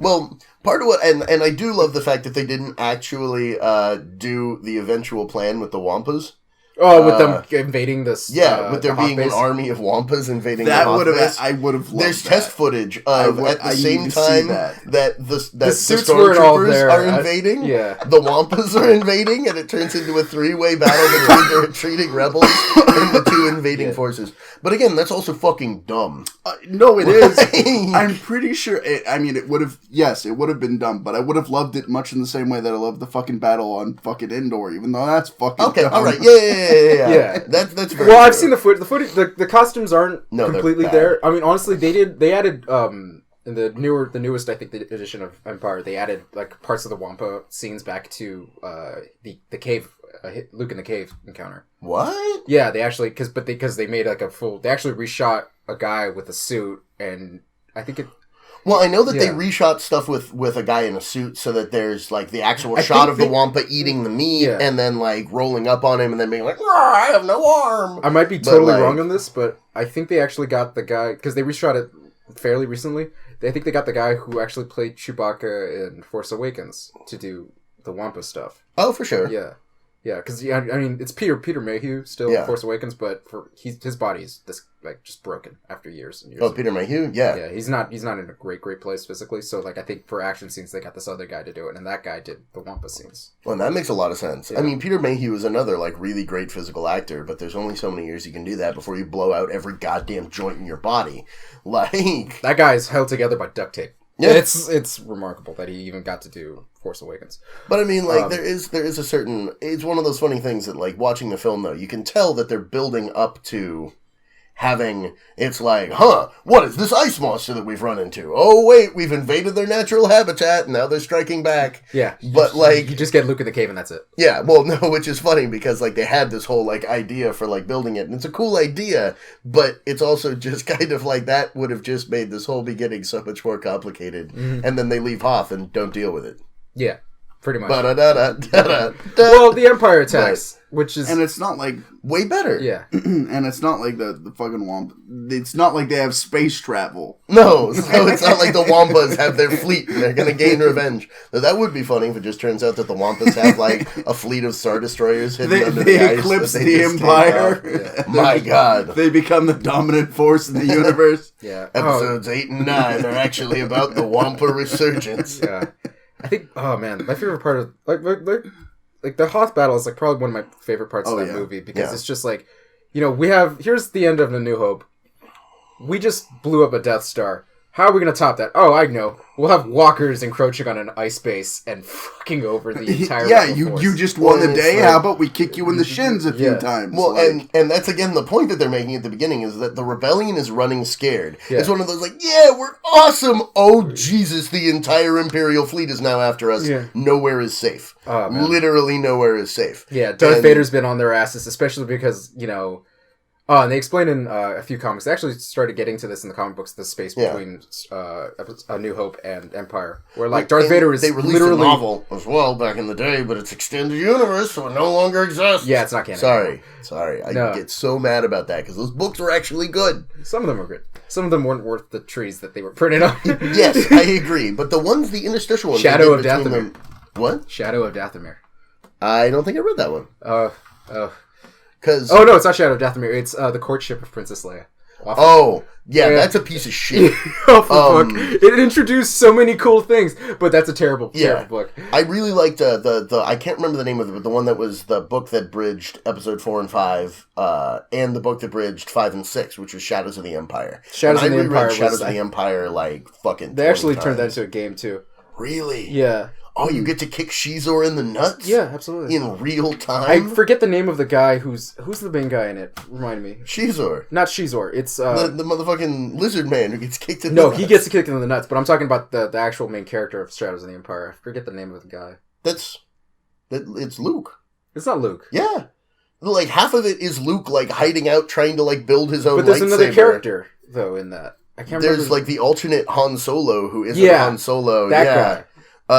Well, part of what, and I do love the fact that they didn't actually do the eventual plan with the Wampas. Oh, with them invading this. With there being an army of Wampas invading that the Hoth base. I would have loved There's that. test footage of at the same time that the suits weren't all stormtroopers there. are invading, the Wampas are invading, and it turns into a 3-way battle between the retreating rebels and the two invading forces. But again, that's also fucking dumb. No, it is. I'm pretty sure. It would have. Yes, it would have been dumb, but I would have loved it much in the same way that I love the fucking battle on fucking Endor, even though that's fucking dumb. All right, yeah. That's very well, true. I've seen the footage. The costumes aren't completely there. I mean, honestly, they added in the newest I think the edition of Empire, they added like parts of the Wampa scenes back to the cave, Luke in the cave encounter. What? Yeah, they actually because they made like they actually reshot a guy with a suit, and I think it. Well, I know that they reshot stuff with a guy in a suit so that there's, like, the actual shot of the Wampa eating the meat and then, like, rolling up on him and then being like, I have no arm. I might be totally wrong on this, but I think they actually got the guy, because they reshot it fairly recently, I think they got the guy who actually played Chewbacca in Force Awakens to do the Wampa stuff. Oh, for sure. Yeah. Yeah, because I mean it's Peter Mayhew still in Force Awakens, but his body's just broken after years and years. Oh, Peter Mayhew, yeah, he's not in a great place physically. So like I think for action scenes they got this other guy to do it, and that guy did the Wampa scenes. Well, that makes a lot of sense. Yeah. I mean, Peter Mayhew is another like really great physical actor, but there's only so many years you can do that before you blow out every goddamn joint in your body. Like that guy's held together by duct tape. Yeah, it's remarkable that he even got to do Force Awakens. But I mean, like, there is a certain. It's one of those funny things that, like, watching the film though, you can tell that they're building up to having. It's like, what is this ice monster that we've run into? Oh wait, we've invaded their natural habitat, and now they're striking back. Yeah, but like, you just get Luke in the cave, and that's it. Yeah, well, no, which is funny because like they had this whole like idea for like building it, and it's a cool idea, but it's also just kind of like that would have just made this whole beginning so much more complicated, and then they leave Hoth and don't deal with it. Yeah. Pretty much. Well, the Empire attacks, which is... And it's not like... Way better. Yeah. And it's not like the fucking Wampa... It's not like they have space travel. No, so it's not like the Wampas have their fleet and they're going to gain revenge. Now, that would be funny if it just turns out that the Wampas have, like, a fleet of Star Destroyers hidden under the ice. Eclipse the Empire. Yeah. My God. They become the dominant force in the universe. Yeah. Episodes 8 and 9 are actually about the Wampa resurgence. Yeah. I think, oh man, my favorite part of, like the Hoth battle is like probably one of my favorite parts of that movie because it's just like, you know, here's the end of A New Hope. We just blew up a Death Star. How are we going to top that? Oh, I know. We'll have walkers encroaching on an ice base and fucking over the entire you just won the day. How about we kick you in the shins a few times? Well, and that's again the point that they're making at the beginning is that the rebellion is running scared. Yeah. It's one of those like, yeah, we're awesome. Oh, Jesus, the entire Imperial fleet is now after us. Yeah. Nowhere is safe. Oh, literally nowhere is safe. Yeah, Darth Vader's been on their asses, especially because, you know... Oh, and they explain in a few comics. They actually started getting to this in the comic books, the space between A New Hope and Empire. Where, like, Darth Vader is literally... a novel as well back in the day, but it's extended universe, so it no longer exists. Yeah, it's not canon. Sorry. I get so mad about that, because those books were actually good. Some of them were good. Some of them weren't worth the trees that they were printed on. Yes, I agree. But the interstitial ones... Shadow of Dathomir. What? Shadow of Dathomir. I don't think I read that one. Oh no, it's not Shadow of Dathomir. It's the courtship of Princess Leia. That's a piece of shit. Book. It introduced so many cool things, but that's a terrible book. I really liked the I can't remember the name of it, but the one that was the book that bridged episode 4 and 5, and the book that bridged 5 and 6, which was Shadows of the Empire. Shadows of the Empire like fucking. They actually turned that into a game too. Really? Yeah. Oh, you get to kick Shizor in the nuts? Yeah, absolutely. In real time? I forget the name of the guy who's the main guy in it. Remind me. Shizor. Not Shizor. It's the motherfucking lizard man who gets kicked in the nuts. No, he gets kicked in the nuts, but I'm talking about the actual main character of Shadows of the Empire. I forget the name of the guy. It's Luke. It's not Luke. Yeah. Like, half of it is Luke, like, hiding out, trying to, like, build his own lightsaber. But there's another character, though, in that. I can't remember. There's, like, the alternate Han Solo who isn't Han Solo. That guy.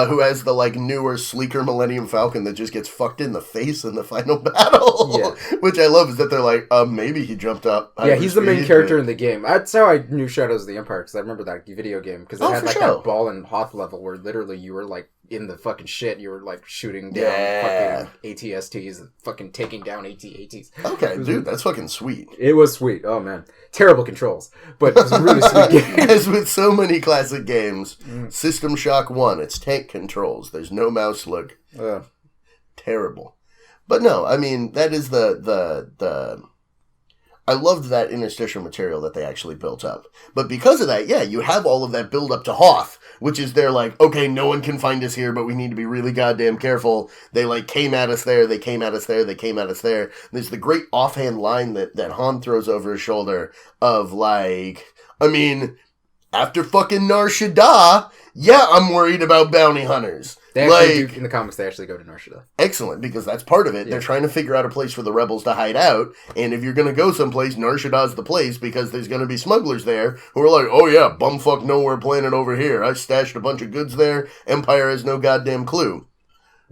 Who has the, like, newer, sleeker Millennium Falcon that just gets fucked in the face in the final battle. Yeah. Which I love is that they're like, maybe he jumped up. Yeah, he's the main character in the game. That's how I knew Shadows of the Empire, because I remember that video game. Because it had, like, that Ball and Hoth level where literally you were, like, in the fucking shit. You were, like, shooting down fucking ATSTs and fucking taking down ATs. Okay, dude, that's fucking sweet. It was sweet. Oh, man. Terrible controls. But it was a really sweet game. As with so many classic games, System Shock 1, it's tank controls. There's no mouse look. Terrible. But no, I mean, that is the I loved that interstitial material that they actually built up. But because of that, you have all of that build up to Hoth, which is they're like, okay, no one can find us here, but we need to be really goddamn careful. They, like, came at us there, they came at us there, they came at us there. There's the great offhand line that Han throws over his shoulder of, like, I mean, after fucking Nar Shaddaa, I'm worried about bounty hunters. They actually do, in the comics, they actually go to Nar Shaddaa. Excellent, because that's part of it. Yeah. They're trying to figure out a place for the rebels to hide out, and if you're going to go someplace, Nar Shaddaa's the place, because there's going to be smugglers there who are like, oh yeah, bumfuck nowhere planet over here. I stashed a bunch of goods there. Empire has no goddamn clue.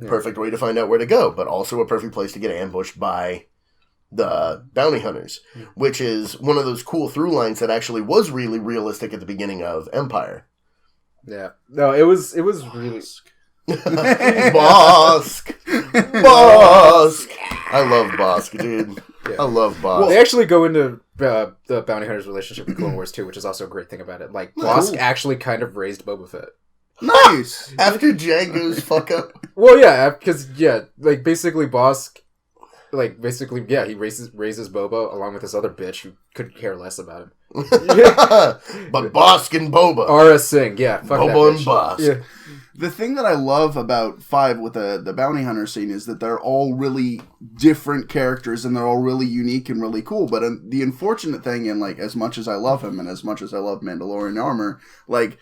Yeah. Perfect way to find out where to go, but also a perfect place to get ambushed by the bounty hunters, which is one of those cool through lines that actually was really realistic at the beginning of Empire. Yeah. No, it was really... Bosk! I love Bosk, dude. Yeah. I love Bosk. Well, they actually go into the bounty hunter's relationship with Clone Wars too, which is also a great thing about it. Like, Bosk actually kind of raised Boba Fett. Nice! After Jango's fuck up? Well, yeah, because, like, basically Bosk, he raises Boba along with this other bitch who could care less about him. But Bosk and Boba. Aura Singh, fuck Boba and Bosk. Yeah. The thing that I love about 5 with the bounty hunter scene is that they're all really different characters and they're all really unique and really cool. But the unfortunate thing, and like as much as I love him and as much as I love Mandalorian armor, like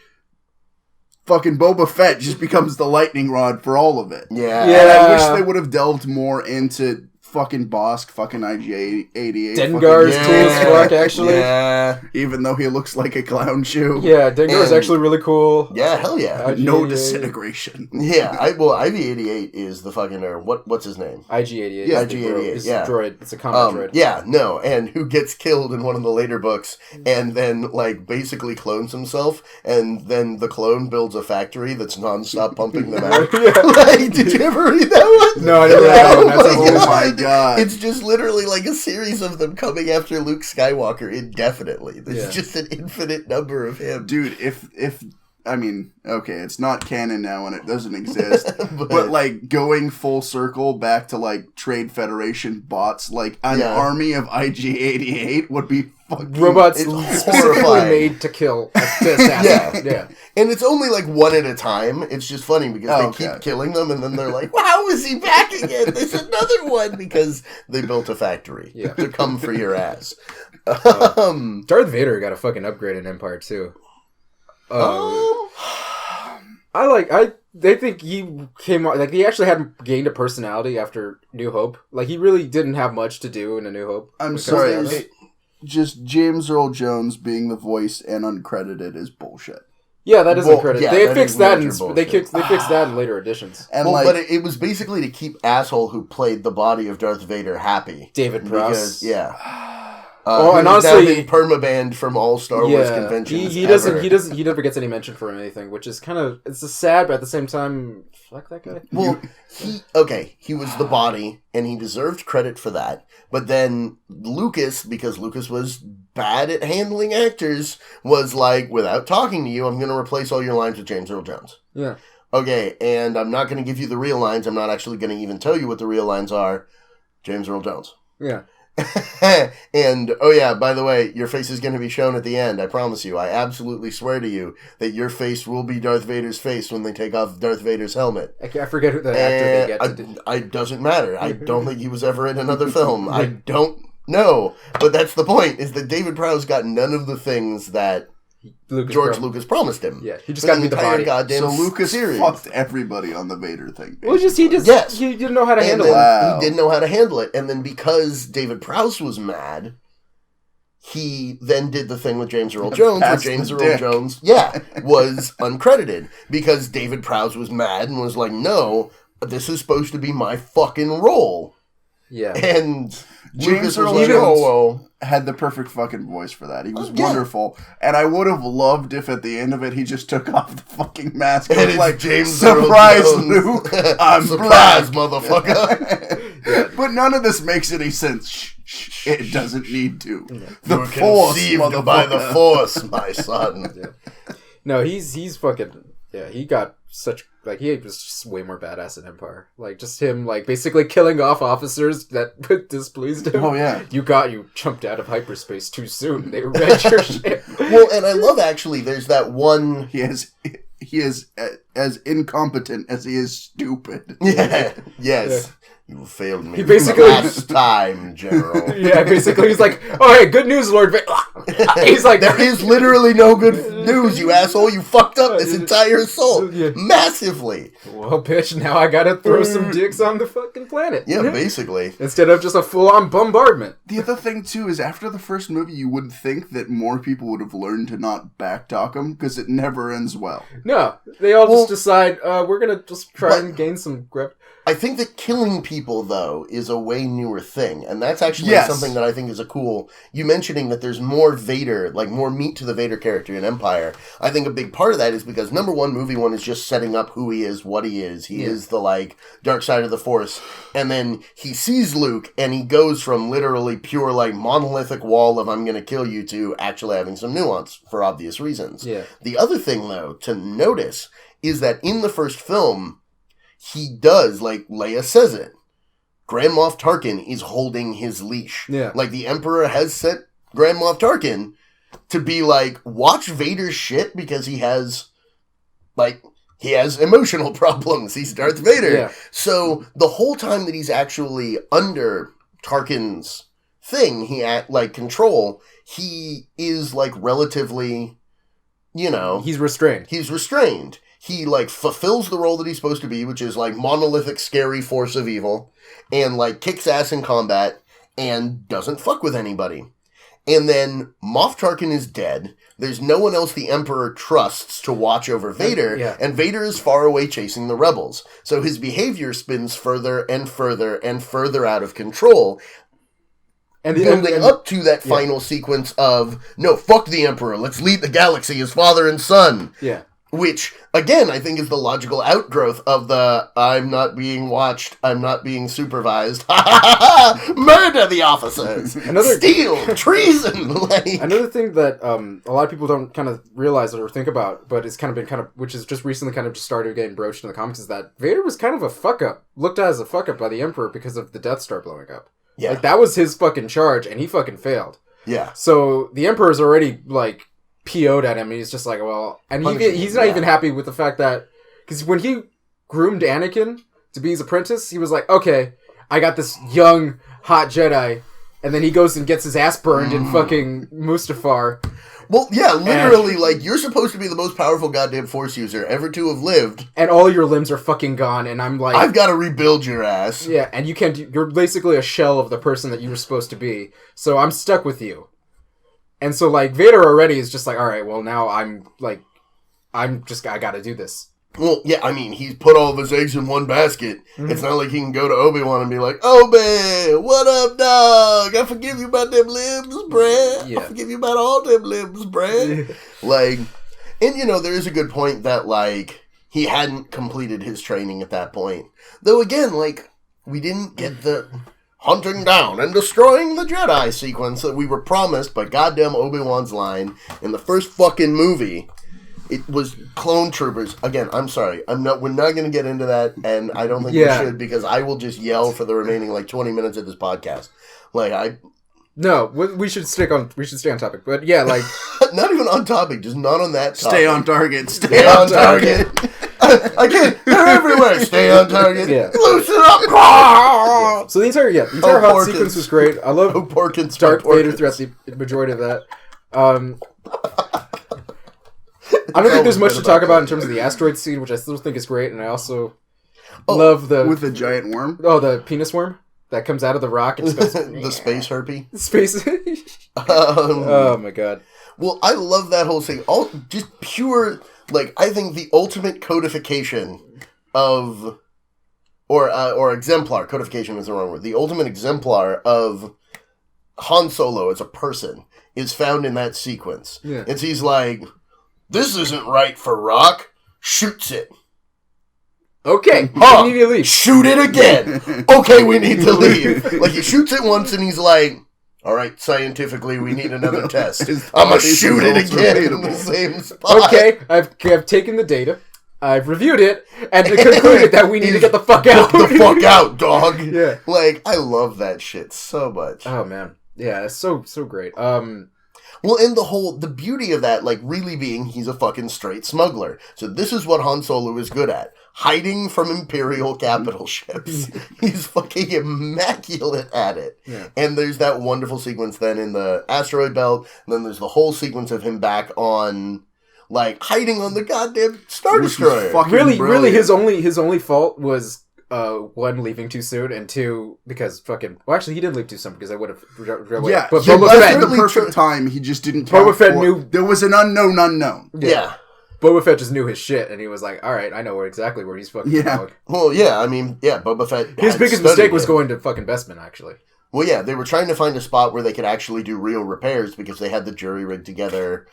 fucking Boba Fett just becomes the lightning rod for all of it. Yeah. And I wish they would have delved more into fucking Bosk, fucking IG-88. Dengar's cool as fuck, actually. Yeah. Even though he looks like a clown shoe. Yeah, Dengar's actually really cool. Yeah, hell yeah. IG-88. No disintegration. Yeah, IG-88 is the fucking, what's his name? IG-88. Yeah, IG-88, It's yeah. a droid. It's a combat droid. Yeah, no, and who gets killed in one of the later books, and then, like, basically clones himself, and then the clone builds a factory that's non-stop pumping them out. Like, did you ever read that one? No, I never read that one. That's Oh my god. It's just literally like a series of them coming after Luke Skywalker indefinitely. There's just an infinite number of him. Dude, if I mean, okay, it's not canon now and it doesn't exist, but like going full circle back to like Trade Federation bots, like an army of IG-88 would be fucking robots specifically made to kill assassins. Yeah. And it's only like one at a time. It's just funny because they keep killing them and then they're like, wow, is he back again? There's another one because they built a factory to come for your ass. Darth Vader got a fucking upgrade in Empire too. They think he came out, like, he actually had gained a personality after New Hope. Like, he really didn't have much to do in A New Hope. I'm sorry, just James Earl Jones being the voice and uncredited is bullshit. Yeah, that is uncredited. Yeah, they fixed that they fixed that in later editions. And but it was basically to keep asshole who played the body of Darth Vader happy. David Prowse. And honestly, now been permabanned from all Star Wars conventions. He never gets any mention for anything, which is kind of, it's sad, but at the same time, fuck that guy. Well, he was the body, and he deserved credit for that. But then Lucas, because Lucas was bad at handling actors, was like, without talking to you, I'm going to replace all your lines with James Earl Jones. Yeah. Okay, and I'm not going to give you the real lines. I'm not actually going to even tell you what the real lines are. James Earl Jones. Yeah. And, by the way, your face is going to be shown at the end. I promise you. I absolutely swear to you that your face will be Darth Vader's face when they take off Darth Vader's helmet. I forget who the actor they get to do. It doesn't matter. I don't think he was ever in another film. I don't know. But that's the point, is that David Prowse got none of the things that George Lucas promised him. Yeah, he just got the entire goddamn So Lucas series. fucked everybody on the Vader thing. Well, he didn't know how to handle it. He didn't know how to handle it. And then because David Prowse was mad, he then did the thing with James Earl Jones, where James Earl Jones, was uncredited. Because David Prowse was mad and was like, no, this is supposed to be my fucking role. Yeah. And James Earl Jones had the perfect fucking voice for that. He was wonderful. And I would have loved if at the end of it he just took off the fucking mask and was like, James surprise, Luke, I'm surprise, black. motherfucker. But none of this makes any sense. It doesn't need to. The You're Force, conceived by the Force, my son. No, he's fucking... Yeah, he got such... Like, he was just way more badass in Empire. Like, just him, like, basically killing off officers that displeased him. Oh, yeah. You jumped out of hyperspace too soon. They read your shit. Well, and I love, actually, there's that one... He is as incompetent as he is stupid. Yeah, yes. Yeah. You failed me. He basically last time, General. Yeah, basically he's like, "Oh, hey, good news, Lord." He's like, "There is literally no good news, you asshole. You fucked up this entire assault massively." Well, bitch, now I gotta throw some dicks on the fucking planet. Yeah, basically. Instead of just a full-on bombardment. The other thing too is after the first movie, you would think that more people would have learned to not backtalk him because it never ends well. No, they all just decide we're gonna just try and gain some grip. I think that killing people, though, is a way newer thing. And that's actually something that I think is a cool... You mentioning that there's more Vader, like more meat to the Vader character in Empire. I think a big part of that is because, number one, movie one is just setting up who he is, what he is. He is the, like, dark side of the Force. And then he sees Luke, and he goes from literally pure, like, monolithic wall of I'm gonna kill you to actually having some nuance, for obvious reasons. Yeah. The other thing, though, to notice is that in the first film... He does, like Leia says it. Grand Moff Tarkin is holding his leash. Yeah. Like the Emperor has set Grand Moff Tarkin to be like, watch Vader's shit because he has emotional problems. He's Darth Vader. Yeah. So the whole time that he's actually under Tarkin's thing, control, he is like relatively, He's restrained. he, like, fulfills the role that he's supposed to be, which is, like, monolithic, scary force of evil, and, like, kicks ass in combat, and doesn't fuck with anybody. And then Moff Tarkin is dead. There's no one else the Emperor trusts to watch over Vader, and Vader is far away chasing the rebels. So his behavior spins further and further and further out of control, and building up to that final sequence of, no, fuck the Emperor, let's lead the galaxy as father and son. Yeah. Which, again, I think is the logical outgrowth of the, I'm not being watched, I'm not being supervised, murder the officers, steal, treason. Another thing that a lot of people don't kind of realize or think about, but it's kind of been which is just recently kind of just started getting broached in the comics, is that Vader was kind of a fuck-up, looked at as a fuck-up by the Emperor because of the Death Star blowing up. Yeah. Like, that was his fucking charge, and he fucking failed. Yeah. So, the Emperor's already, like, PO'd at him, and he's just like, well... And he's not even happy with the fact that... Because when he groomed Anakin to be his apprentice, he was like, okay, I got this young, hot Jedi, and then he goes and gets his ass burned in fucking Mustafar. Well, yeah, literally, like, you're supposed to be the most powerful goddamn Force user ever to have lived. And all your limbs are fucking gone, and I'm like... I've got to rebuild your ass. Yeah, and you can't... You're basically a shell of the person that you were supposed to be, so I'm stuck with you. And so, like, Vader already is just like, alright, well, now I gotta do this. Well, yeah, I mean, he's put all of his eggs in one basket. Mm-hmm. It's not like he can go to Obi-Wan and be like, Obi, what up, dog? I forgive you about them limbs, bruh. Yeah. I forgive you about all them limbs, bruh. Yeah. Like, and, you know, there is a good point that, like, he hadn't completed his training at that point. Though, again, like, we didn't get the... hunting down and destroying the Jedi sequence that we were promised by goddamn Obi-Wan's line in the first fucking movie. It was clone troopers. Again, I'm sorry. We're not going to get into that, and I don't think we should, because I will just yell for the remaining, like, 20 minutes of this podcast. Like, No, we should stay on topic. But yeah, like... not even on topic, just not on that topic. Stay on target. Stay on target. I can't. They're everywhere. Stay on target. Yeah. Loosen up. So the entire hot sequence was great. I love Darth Vader throughout the majority of that. I don't think there's much to talk about in terms of the asteroid scene, which I still think is great, and I also love the... With the giant worm? Oh, the penis worm that comes out of the rock. And the space herpy. Space... oh my god. Well, I love that whole thing. Just pure... Like, I think the ultimate codification of... Or exemplar. Codification is the wrong word. The ultimate exemplar of Han Solo as a person is found in that sequence. Yeah. It's he's like, this isn't right for rock. Shoots it. Okay, we need to leave. Shoot it again. Okay, we need to leave. Like, he shoots it once and he's like, all right, scientifically, we need another test. I'm going to shoot it again in the same spot. Okay, I've taken the data. I've reviewed it and concluded that we need to get the fuck out. Get the fuck out, dog. Yeah. Like, I love that shit so much. Oh, man. Yeah, it's so great. Well, and the beauty of that, like, really being he's a fucking straight smuggler. So this is what Han Solo is good at. Hiding from Imperial capital ships. He's fucking immaculate at it. Yeah. And there's that wonderful sequence then in the asteroid belt. And then there's the whole sequence of him back on, like, hiding on the goddamn Star Destroyer. Really, his only fault was... one, leaving too soon, and two, because fucking... Well, actually, he did leave too soon, because I would have... Yeah, but Boba Fett... at the perfect time, he just didn't count Boba Fett knew... There was an unknown. Yeah. Boba Fett just knew his shit, and he was like, alright, I know exactly where he's fucking going. Well, yeah, I mean, yeah, Boba Fett... His biggest mistake was going to fucking Bespin, actually. Well, yeah, they were trying to find a spot where they could actually do real repairs, because they had the jury-rigged together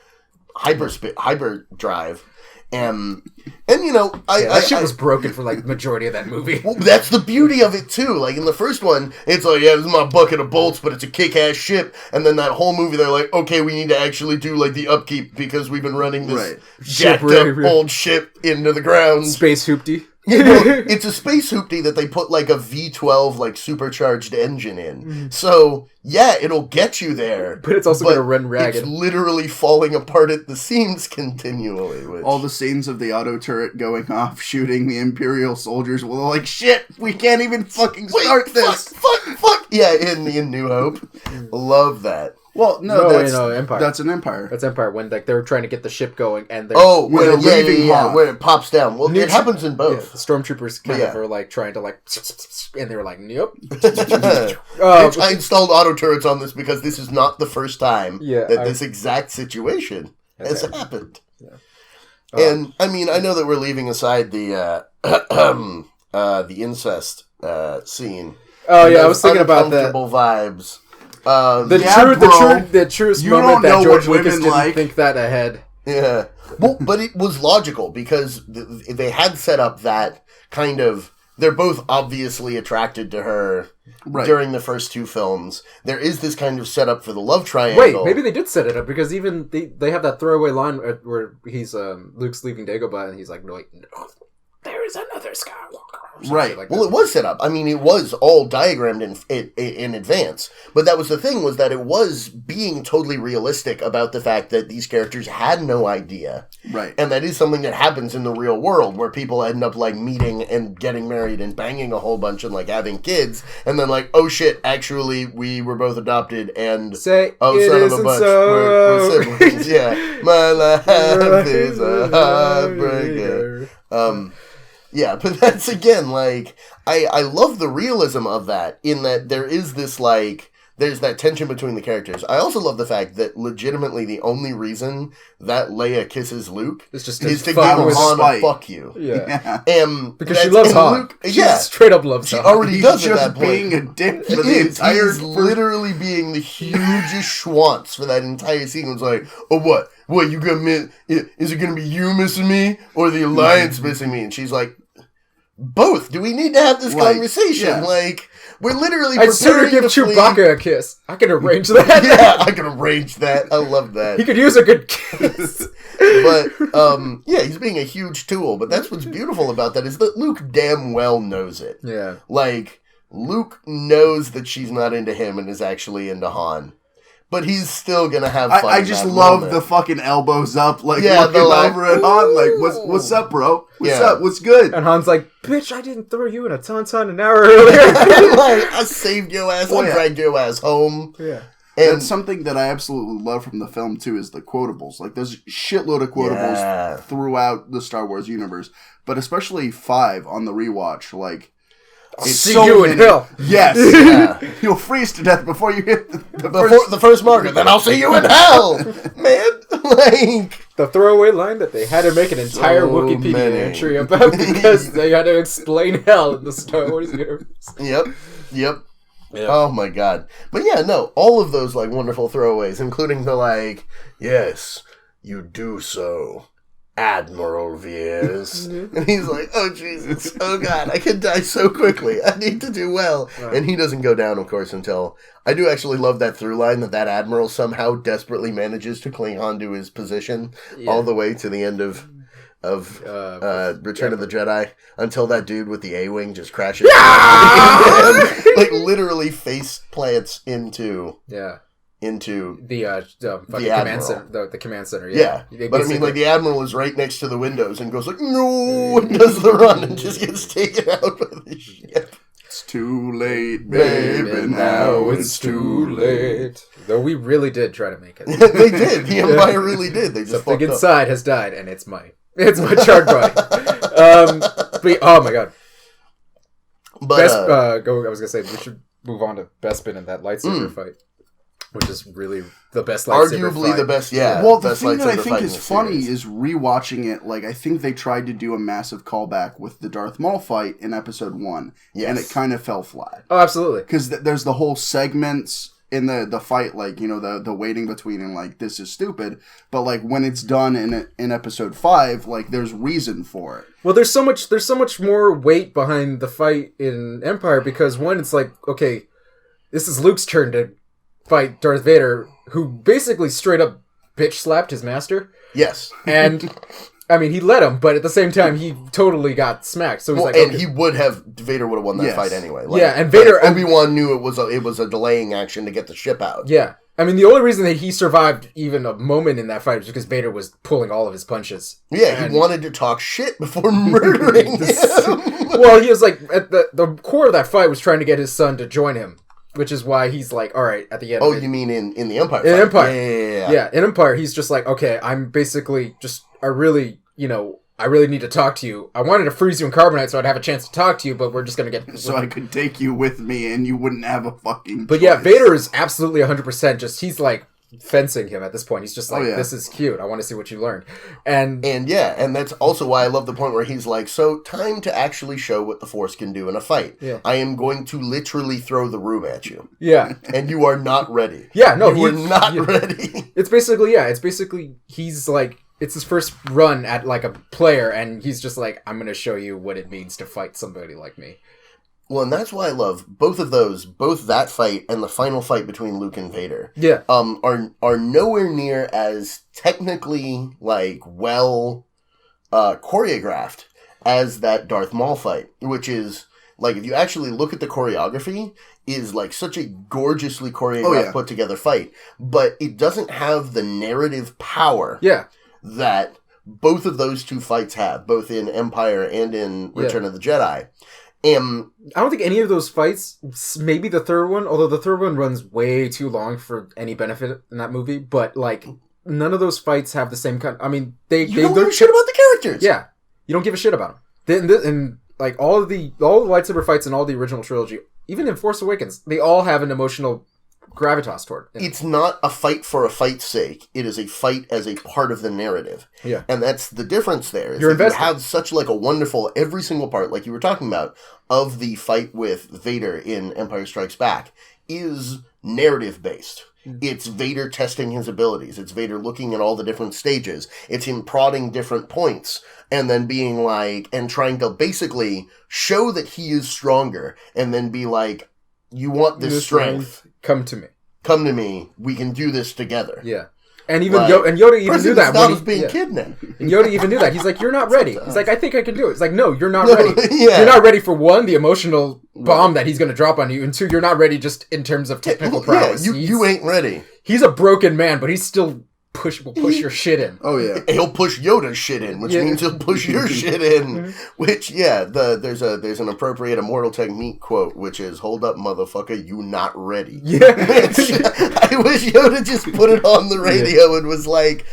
hyperdrive. And you know, that shit was broken for like the majority of that movie. Well, that's the beauty of it too. Like in the first one, it's like, yeah, this is my bucket of bolts, but it's a kick-ass ship. And then that whole movie, they're like, okay, we need to actually do like the upkeep because we've been running this jacked up old ship into the ground. Space hoopty. You know, it's a space hoopty that they put like a V12 like supercharged engine in. So yeah, it'll get you there, but it's also going to run ragged. It's literally falling apart at the seams continually. All the scenes of the auto turret going off, shooting the Imperial soldiers. Well, they're like, shit, we can't even fucking start this. Fuck. Yeah, in New Hope, love that. Well, that's Empire. That's an Empire. That's Empire when like they're trying to get the ship going and they're when they're leaving Hoth. Where it pops down. Well, it happens in both. Yeah, the stormtroopers kind of are like trying to like, and they were like, "Nope." I installed auto turrets on this because this is not the first time that this exact situation has happened. Yeah. And I mean, I know that we're leaving aside the incest scene. Oh yeah, I was thinking about that. Vibes. The truest moment that George Lucas didn't think that ahead. Yeah. Well, but it was logical because they had set up that kind of. They're both obviously attracted to her during the first two films. There is this kind of setup for the love triangle. Wait, maybe they did set it up because even they have that throwaway line where he's Luke's leaving Dagobah and he's like, no, there is another Skywalker. Right. Like well, it was set up. I mean, it was all diagrammed in advance. But that was the thing, was that it was being totally realistic about the fact that these characters had no idea. Right. And that is something that happens in the real world, where people end up, like, meeting and getting married and banging a whole bunch and, like, having kids. And then, like, oh, shit, actually, we were both adopted and... Say, oh, son of a bunch, we're siblings. Yeah. My life is a heartbreaker. Yeah, but that's, again, like, I love the realism of that, in that there is this, like, there's that tension between the characters. I also love the fact that legitimately the only reason that Leia kisses Luke is to give Han a fuck you. Yeah. Because she loves Han. Luke, she straight up loves Han. She already does at that point. Being a dick for the entire... He's literally being the hugest schwanz for that entire sequence. Like, oh, what? What, you gonna miss... Is it gonna be you missing me or the Alliance missing me? And she's like... Both. Do we need to have this conversation? Yeah. Like, we're literally I'd sooner give Chewbacca a kiss. I can arrange that. Yeah, I can arrange that. I love that. He could use a good kiss. But, yeah, he's being a huge tool. But that's what's beautiful about that, is that Luke damn well knows it. Yeah. Like, Luke knows that she's not into him and is actually into Han. But he's still gonna have fun. I just love the fucking elbows up, like looking over at Han, like, what's up, bro? What's up? What's good? And Han's like, bitch, I didn't throw you in a tauntaun an hour earlier. Like, I saved your ass, I dragged your ass home. Yeah. And that's something that I absolutely love from the film, too, is the quotables. Like, there's a shitload of quotables throughout the Star Wars universe. But especially 5 on the rewatch, like... I'll see you in hell. Yes. Yeah. You'll freeze to death before you hit the first marker. Then I'll see you in hell, man. Like the throwaway line that they had to make an entire Wikipedia entry about because they had to explain hell in the Star Wars universe. Yep. Oh my god. But yeah, no, all of those like wonderful throwaways, including the like, yes, you do so. Admiral Veers. And he's like, oh Jesus, oh God, I could die so quickly. I need to do well. Right. And he doesn't go down, of course, until... I do actually love that through line that Admiral somehow desperately manages to cling on to his position all the way to the end of Return of the Jedi, until that dude with the A-Wing just crashes and, like, literally face plants into... Yeah. Into the command center, the command center. Yeah. But I mean, like, the Admiral is right next to the windows and goes like, no, and does the run and just gets taken out by the ship. It's too late, baby, now it's too late. Though we really did try to make it. They did. The Empire really did. They just something inside has died, and it's my charred body. But, oh my god. But I was gonna say we should move on to Bespin in that lightsaber fight. Which is really the best lightsaber arguably fight. The best, yeah. Well, the thing that I think is funny is rewatching it, like, I think they tried to do a massive callback with the Darth Maul fight in episode 1, and it kind of fell flat. Oh, absolutely. Because there's the whole segments in the fight, like, you know, the waiting between and, like, this is stupid, but, like, when it's done in episode 5, like, there's reason for it. Well, there's so much more weight behind the fight in Empire, because one, it's like, okay, this is Luke's turn to fight Darth Vader, who basically straight up bitch slapped his master. Yes. And, I mean, he let him, but at the same time, he totally got smacked. So he's like, and Vader would have won that fight anyway. Like, yeah, and Vader... Obi-Wan knew it was a delaying action to get the ship out. Yeah. I mean, the only reason that he survived even a moment in that fight was because Vader was pulling all of his punches. Yeah, he wanted to talk shit before murdering him. Well, he was like, at the core of that fight was trying to get his son to join him. which is why he's like, all right, at the end. Oh, you mean in the Empire? In Empire, yeah. In Empire, he's just like, okay, I'm basically just I really need to talk to you. I wanted to freeze you in carbonite so I'd have a chance to talk to you, but we're just gonna get so I could take you with me and you wouldn't have a fucking. But choice. yeah, Vader is absolutely 100%. Just he's like fencing him at this point. He's just like, this is cute. I want to see what you learned. And that's also why I love the point where he's like, so time to actually show what the Force can do in a fight. Yeah. I am going to literally throw the room at you. Yeah. And you are not ready. Yeah, no, you are not ready. It's basically he's like, it's his first run at like a player, and he's just like, I'm going to show you what it means to fight somebody like me. Well, and that's why I love both of those, both that fight and the final fight between Luke and Vader. Yeah. Are nowhere near as technically, like, well choreographed as that Darth Maul fight, which is, like, if you actually look at the choreography, is, like, such a gorgeously choreographed, put together fight, but it doesn't have the narrative power that both of those two fights have, both in Empire and in Return of the Jedi. I don't think any of those fights, maybe the third one, although the third one runs way too long for any benefit in that movie, but like none of those fights have the same kind. I mean, they don't give a shit about the characters. Yeah, you don't give a shit about them. And like all the lightsaber fights in all the original trilogy, even in Force Awakens, they all have an emotional gravitas toward it. It's not a fight for a fight's sake. It is a fight as a part of the narrative. Yeah. And that's the difference there. Is You're that invested. you have such like a wonderful, every single part, like you were talking about, of the fight with Vader in Empire Strikes Back is narrative based. It's Vader testing his abilities. It's Vader looking at all the different stages. It's him prodding different points and then being like, and trying to basically show that he is stronger and then be like, you want this strength. Come to me. Come to me. We can do this together. Yeah. And even Yoda even knew that when he was being kidnapped. And Yoda even knew that. He's like, you're not ready. He's like, I think I can do it. It's like, no, you're not ready. Yeah. You're not ready for one, the emotional bomb that he's going to drop on you, and two, you're not ready just in terms of technical prowess. You ain't ready. He's a broken man, but he's still will push your shit in. Oh yeah, he'll push Yoda's shit in, which means he'll push your shit in. Which there's an appropriate Immortal Technique quote, which is "Hold up, motherfucker, you not ready." Yeah, I wish Yoda just put it on the radio and was like,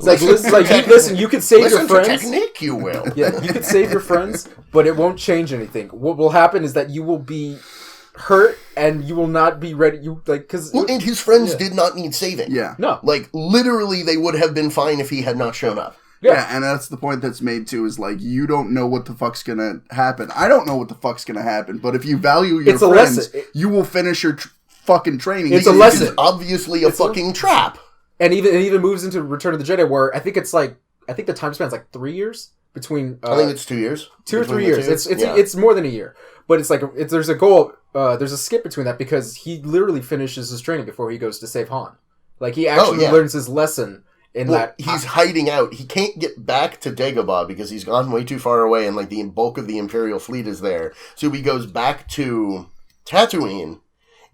listen, you could save your friends. Technique, you will. Yeah, you could save your friends, but it won't change anything. What will happen is that you will be hurt and you will not be ready. And his friends did not need saving. Yeah, no, like literally, they would have been fine if he had not shown up. Yeah, and that's the point that's made too, is like, you don't know what the fuck's gonna happen. I don't know what the fuck's gonna happen, but if you value your friends, you will finish your fucking training. It's a lesson. It's obviously a fucking trap. And it even moves into Return of the Jedi, where I think the time span's like 3 years between. I think it's 2 years. 2 or 3 years. It's more than a year, but it's like there's a goal. There's a skip between that because he literally finishes his training before he goes to save Han. Like he actually learns his lesson. He's hiding out. He can't get back to Dagobah because he's gone way too far away, and like the bulk of the Imperial fleet is there. So he goes back to Tatooine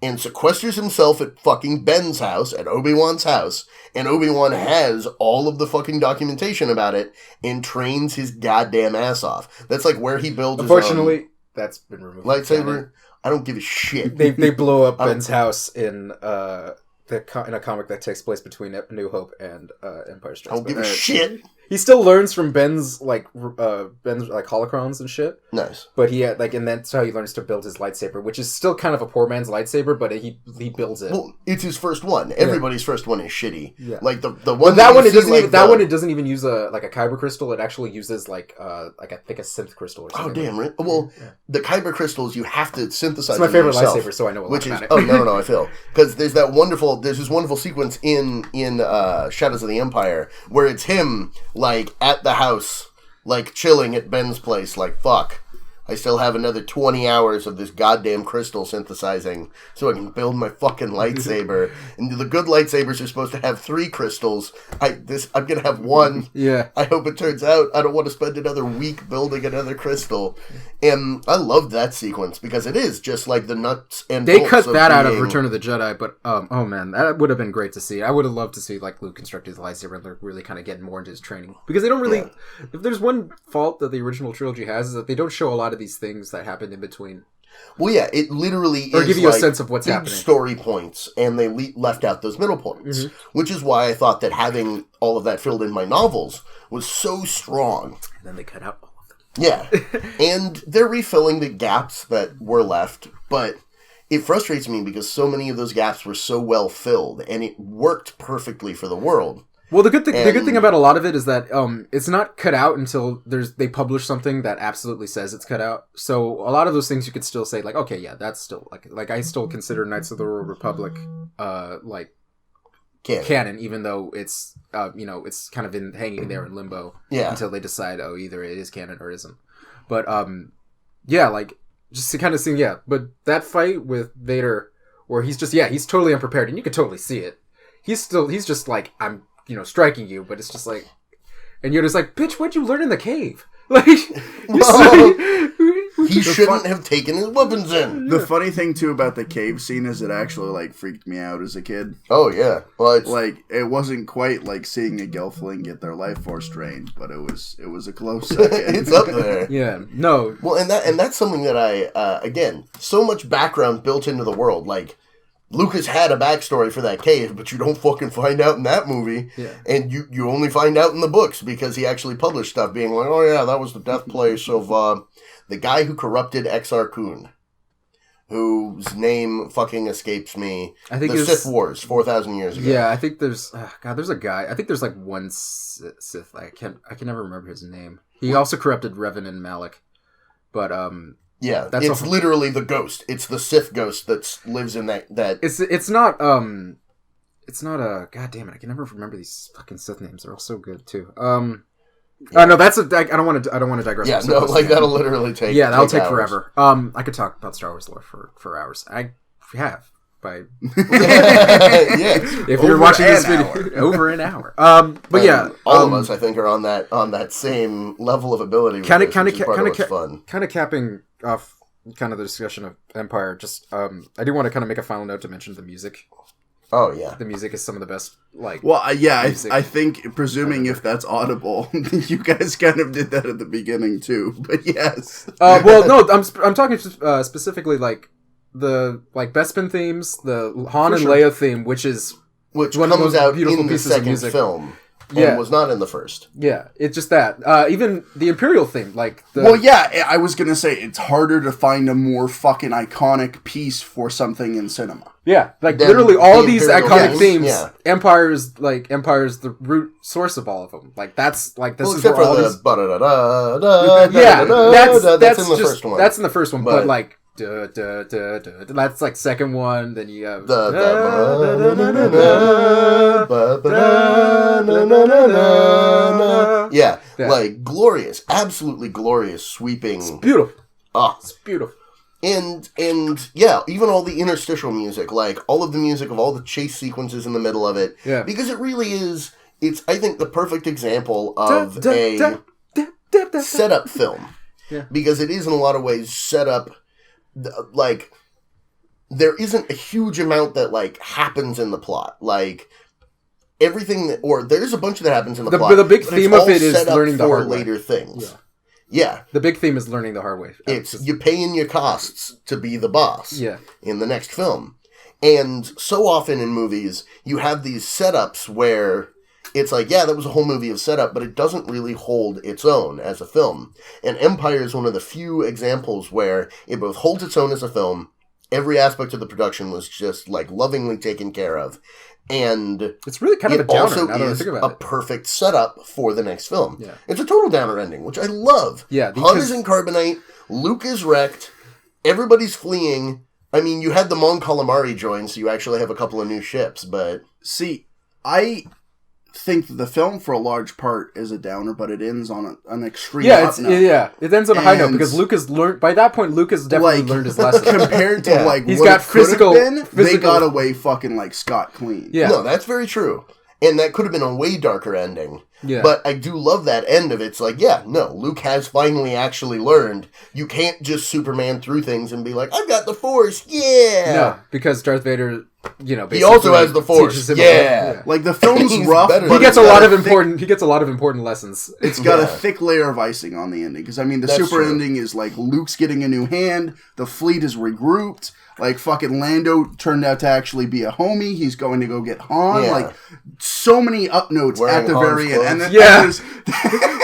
and sequesters himself at fucking Ben's house, at Obi-Wan's house, and Obi-Wan has all of the fucking documentation about it and trains his goddamn ass off. That's like where he builds Unfortunately, his own that's been removed. Lightsaber. I don't give a shit. They blow up Ben's house in a comic that takes place between New Hope and Empire Strikes Back. I don't give a shit. He still learns from Ben's holocrons and shit. Nice. But and that's how he learns to build his lightsaber, which is still kind of a poor man's lightsaber, but he builds it. Well, it's his first one. Everybody's first one is shitty. Yeah. Like the one. But that one it doesn't even use a kyber crystal. It actually uses I think a synth crystal or something. Oh damn! Right. Well, the kyber crystals you have to synthesize. It's my favorite yourself, lightsaber, so I know a lot about it. Oh no, I feel because there's this wonderful sequence in Shadows of the Empire where it's him like at the house, like chilling at Ben's place, like fuck. I still have another 20 hours of this goddamn crystal synthesizing so I can build my fucking lightsaber. And the good lightsabers are supposed to have 3 crystals. I'm going to have 1. Yeah. I hope it turns out. I don't want to spend another week building another crystal. And I loved that sequence because it is just like the nuts and bolts. They cut that out of Return of the Jedi, but oh man, that would have been great to see. I would have loved to see like Luke construct his lightsaber and really kind of get more into his training. Because they don't really... Yeah. If there's one fault that the original trilogy has is that they don't show a lot of these things that happened in between. Well, yeah, it literally or is give you like a sense of what's big happening. Story points, and they left out those middle points, which is why I thought that having all of that filled in my novels was so strong. And then they cut out all of them. Yeah, and they're refilling the gaps that were left, but it frustrates me because so many of those gaps were so well filled, and it worked perfectly for the world. Well, the good thing about a lot of it is that it's not cut out until they publish something that absolutely says it's cut out. So a lot of those things you could still say like, okay, yeah, that's still like I still consider Knights of the Royal Republic like canon, even though it's it's kind of hanging there in limbo until they decide either it is canon or isn't. But like just to kind of see but that fight with Vader where he's totally unprepared and you could totally see it. He's just like, I'm striking you, but it's just like, and you're just like, bitch, what'd you learn in the cave? Like, he shouldn't have taken his weapons in. The funny thing too about the cave scene is it actually like freaked me out as a kid. Oh yeah, well, it's like it wasn't quite like seeing a Gelfling get their life force drained, but it was a close second. It's up there. Yeah, no. Well, and that's something that I again, so much background built into the world, like. Lucas had a backstory for that cave, but you don't fucking find out in that movie. Yeah. And you only find out in the books because he actually published stuff being like, oh yeah, that was the death place of the guy who corrupted Exar Kun, whose name fucking escapes me. I think the Sith Wars, 4,000 years ago. Yeah, I think there's there's a guy. I think there's like one Sith. I can never remember his name. He also corrupted Revan and Malak, but yeah, it's literally the ghost. It's the Sith ghost that lives in that. It's not a god damn it. I can never remember these fucking Sith names. They're all so good too. No, that's I don't want to digress. Yeah, no, like that'll literally take. Yeah, that'll take forever. I could talk about Star Wars lore for hours. I have by. If you're watching this video over an hour. But yeah, all of us I think are on that same level of ability. Kind of capping off kind of the discussion of Empire. Just I do want to kind of make a final note to mention the music. Oh yeah, the music is some of the best. Like, well, I think presuming if that's audible, you guys kind of did that at the beginning too. But yes. Well, no, I'm talking specifically like the Bespin themes, the Han and Leia theme, which one comes of those out beautiful in the pieces of second music. film. And was not in the first. Yeah, it's just that. Even the Imperial theme, I was gonna say it's harder to find a more fucking iconic piece for something in cinema. Yeah, like literally all of these iconic themes. Yeah. Empire is the root source of all of them. Like that's is where all these. That's in the first one. That's in the first one, but like. That's like second one. Then you have like glorious, absolutely glorious, sweeping. It's beautiful. It's beautiful. And yeah, even all the interstitial music, like all of the music of all the chase sequences in the middle of it. Yeah, because it really is. It's I think the perfect example of a setup film. Yeah, because it is in a lot of ways set up. Like, there isn't a huge amount that, like, happens in the plot. Like, everything there's a bunch that happens in the plot. The big theme of it is learning the hard way. Later things. Yeah. The big theme is learning the hard way. It's you paying your costs to be the boss. Yeah. In the next film. And so often in movies, you have these setups where it's like, yeah, that was a whole movie of setup, but it doesn't really hold its own as a film. And Empire is one of the few examples where it both holds its own as a film, every aspect of the production was just, like, lovingly taken care of, and it's really kind of a downer, now that I think about it. A perfect setup for the next film. Yeah. It's a total downer ending, which I love. Yeah, Han is in carbonite, Luke is wrecked, everybody's fleeing. I mean, you had the Mon Calamari join, so you actually have a couple of new ships, but... See, I think that the film for a large part is a downer, but it ends on an extreme high note. It ends on a high note because Luke has learned. By that point, Luke has definitely learned his lesson. Compared to he's what got it physical. They got been, away fucking like scot clean. Yeah, no, that's very true, and that could have been a way darker ending. Yeah, but I do love that end of it. It's like, Luke has finally actually learned. You can't just Superman through things and be like, I've got the Force, yeah. No, because Darth Vader he also has the Force. Yeah. Like the film's rough. He gets a lot of important lessons. It's got a thick layer of icing on the ending because the super ending is like Luke's getting a new hand, the fleet is regrouped. Like, fucking Lando turned out to actually be a homie. He's going to go get Han. Yeah. Like, so many up notes at the very end. And then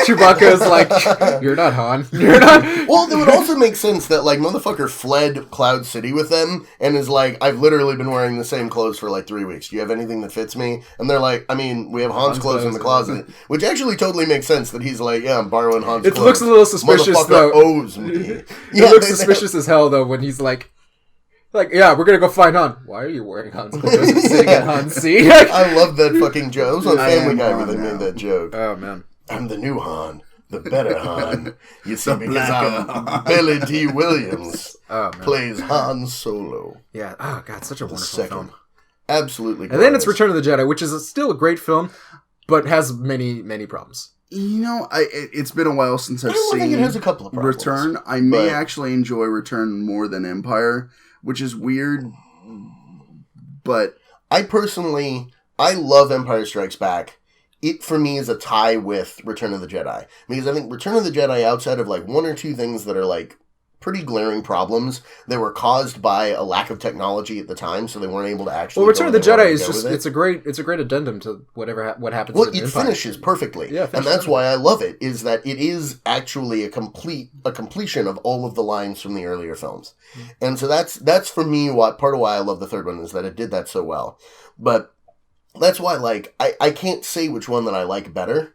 Chewbacca's like, you're not Han. You're not. Well, it would also make sense that, like, motherfucker fled Cloud City with them and is like, I've literally been wearing the same clothes for, like, 3 weeks. Do you have anything that fits me? And they're like, I mean, we have Han's clothes in the closet. Which actually totally makes sense that he's like, yeah, I'm borrowing Han's clothes. It looks a little suspicious, though. Owes me. It looks suspicious as hell, though, when he's like, yeah, we're gonna go find Han. Why are you wearing Han's clothes and sitting at Han's seat? I love that fucking joke. It was on Family Guy where they made that joke. Oh, man. I'm the new Han. The better Han. You see, because I'm Billy D. Williams. Plays Han Solo. Yeah. Oh, God, such a wonderful film. Absolutely glorious. And then it's Return of the Jedi, which is still a great film, but has many, many problems. It's been a while since I've seen think it has a couple of problems, Return. I may actually enjoy Return more than Empire, which is weird, but I love Empire Strikes Back. It, for me, is a tie with Return of the Jedi. Because I think Return of the Jedi, outside of, like, one or two things that are, like, pretty glaring problems that were caused by a lack of technology at the time, so they weren't able to actually. Well, Return of the Jedi is just it's a great addendum to what happens. Well, it finishes perfectly, and that's why I love it. Is that it is actually a completion of all of the lines from the earlier films, and so that's for me part of why I love the third one is that it did that so well. But that's why, like, I can't say which one that I like better.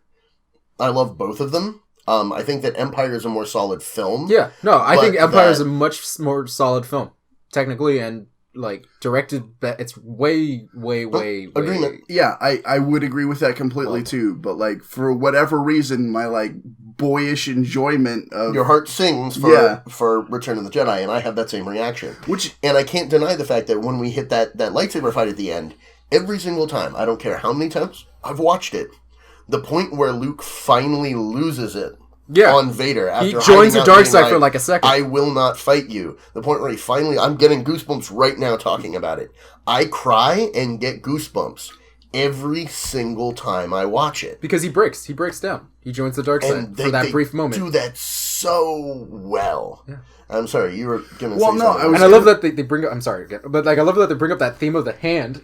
I love both of them. I think that Empire is a more solid film. Yeah, no, I think Empire is a much more solid film, technically, and, like, directed, it's way agreement. Yeah, I would agree with that completely, too, but, like, for whatever reason, my, like, boyish enjoyment of... Your heart sings for Return of the Jedi, and I have that same reaction. And I can't deny the fact that when we hit that lightsaber fight at the end, every single time, I don't care how many times I've watched it, the point where Luke finally loses it on Vader after he joins the dark side for like a second. I will not fight you. The point where he finally... I'm getting goosebumps right now talking about it. I cry and get goosebumps every single time I watch it. Because he breaks down. He joins the dark side for that brief moment. They do that so well. Yeah. I'm sorry, you were going to say something. I love that they bring up... I'm sorry, but, like, I love that they bring up that theme of the hand...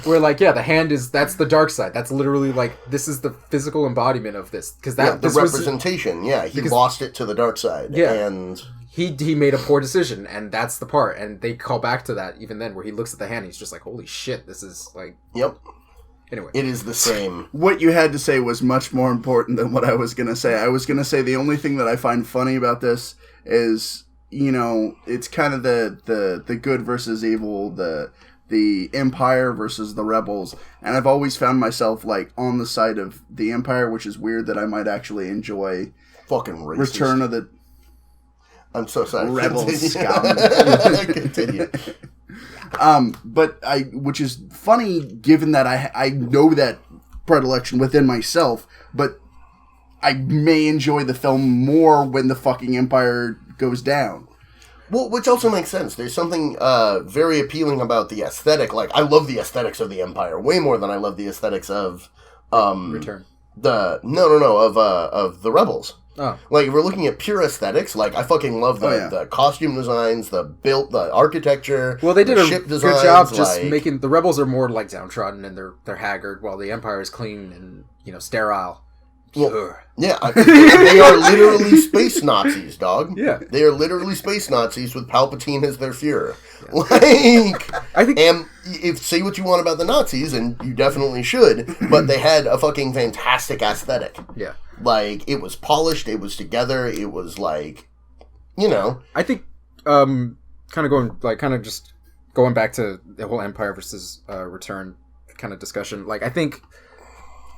Where, like, the hand that's the dark side. That's literally, like, this is the physical embodiment of this. Because the representation, he lost it to the dark side. Yeah. And he made a poor decision, and that's the part. And they call back to that even then, where he looks at the hand, and he's just like, holy shit, this is, like... Yep. Anyway. It is the same. What you had to say was much more important than what I was going to say. I was going to say the only thing that I find funny about this is, it's kind of the good versus evil, the Empire versus the Rebels, and I've always found myself, like, on the side of the Empire, which is weird that I might actually enjoy fucking racist. Return of the... I'm so sorry. Rebels scum. Continue. Which is funny, given that I know that predilection within myself, but I may enjoy the film more when the fucking Empire goes down. Well, which also makes sense. There's something very appealing about the aesthetic. Like, I love the aesthetics of the Empire way more than I love the aesthetics of Return. Of the Rebels. Oh. Like, if we're looking at pure aesthetics, like, I fucking love the costume designs, the architecture. Well, they did a ship good job just making the Rebels are more like downtrodden and they're haggard, while the Empire is clean and sterile. Well, yeah, they are literally space Nazis, dog. Yeah, they are literally space Nazis with Palpatine as their Führer. Yeah. Like, I think, and say what you want about the Nazis, and you definitely should, but they had a fucking fantastic aesthetic. Yeah, like, it was polished, it was together, it was like, I think, kind of just going back to the whole Empire versus Return kind of discussion. Like, I think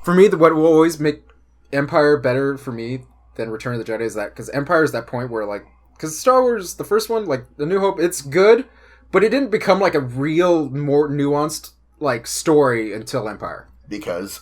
for me, what will always make Empire better for me than Return of the Jedi is that, because Empire is that point where, like, because Star Wars, the first one, like, The New Hope, it's good, but it didn't become, like, a real, more nuanced, like, story until Empire. because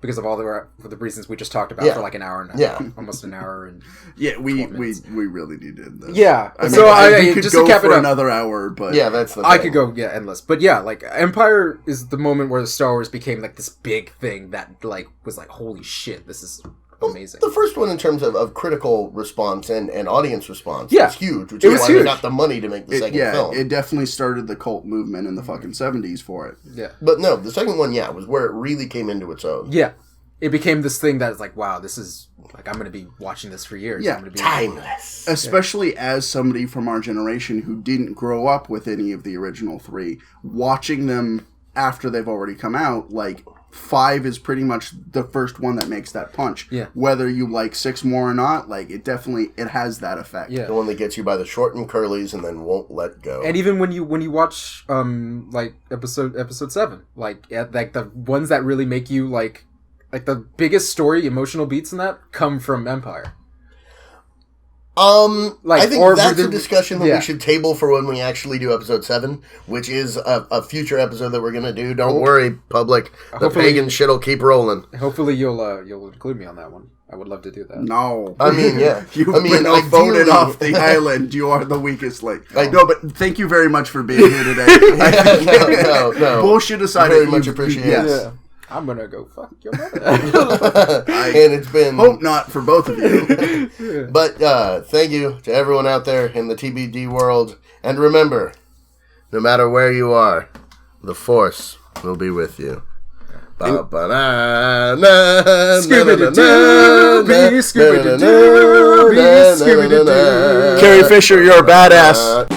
because of all the reasons we just talked about for like an hour and almost an hour and we really needed this. I could just go to cap for it up, another hour, but that's the thing. I could go endless, but like Empire is the moment where the Star Wars became like this big thing that like was like holy shit, this is amazing. The first one in terms of critical response and audience response was huge, which is why they got the money to make the second film. It definitely started the cult movement in the fucking 70s for it. Yeah. But no, the second one, was where it really came into its own. Yeah. It became this thing that's like, wow, this is like, I'm going to be watching this for years. Yeah, I'm gonna be timeless. Especially as somebody from our generation who didn't grow up with any of the original three, watching them after they've already come out, like 5 is pretty much the first one that makes that punch. Yeah. Whether you like 6 more or not, like it has that effect. Yeah. The one that gets you by the short and curlies and then won't let go. And even when you watch like episode 7, like the ones that really make you like the biggest story emotional beats in that come from Empire. I think that's a discussion that we should table for when we actually do episode 7, which is a future episode that we're going to do. Don't worry, public. The pagan shit will keep rolling. Hopefully you'll include me on that one. I would love to do that. No. I mean, You've been voted off the island. You are the weakest link. No, but thank you very much for being here today. No. Bullshit aside. Very much appreciated. Yes. Yeah. I'm gonna go fuck your mother. And it's been... Hope not for both of you. But thank you to everyone out there in the TBD world. And remember, no matter where you are, the Force will be with you. Carrie Fisher, you're a badass.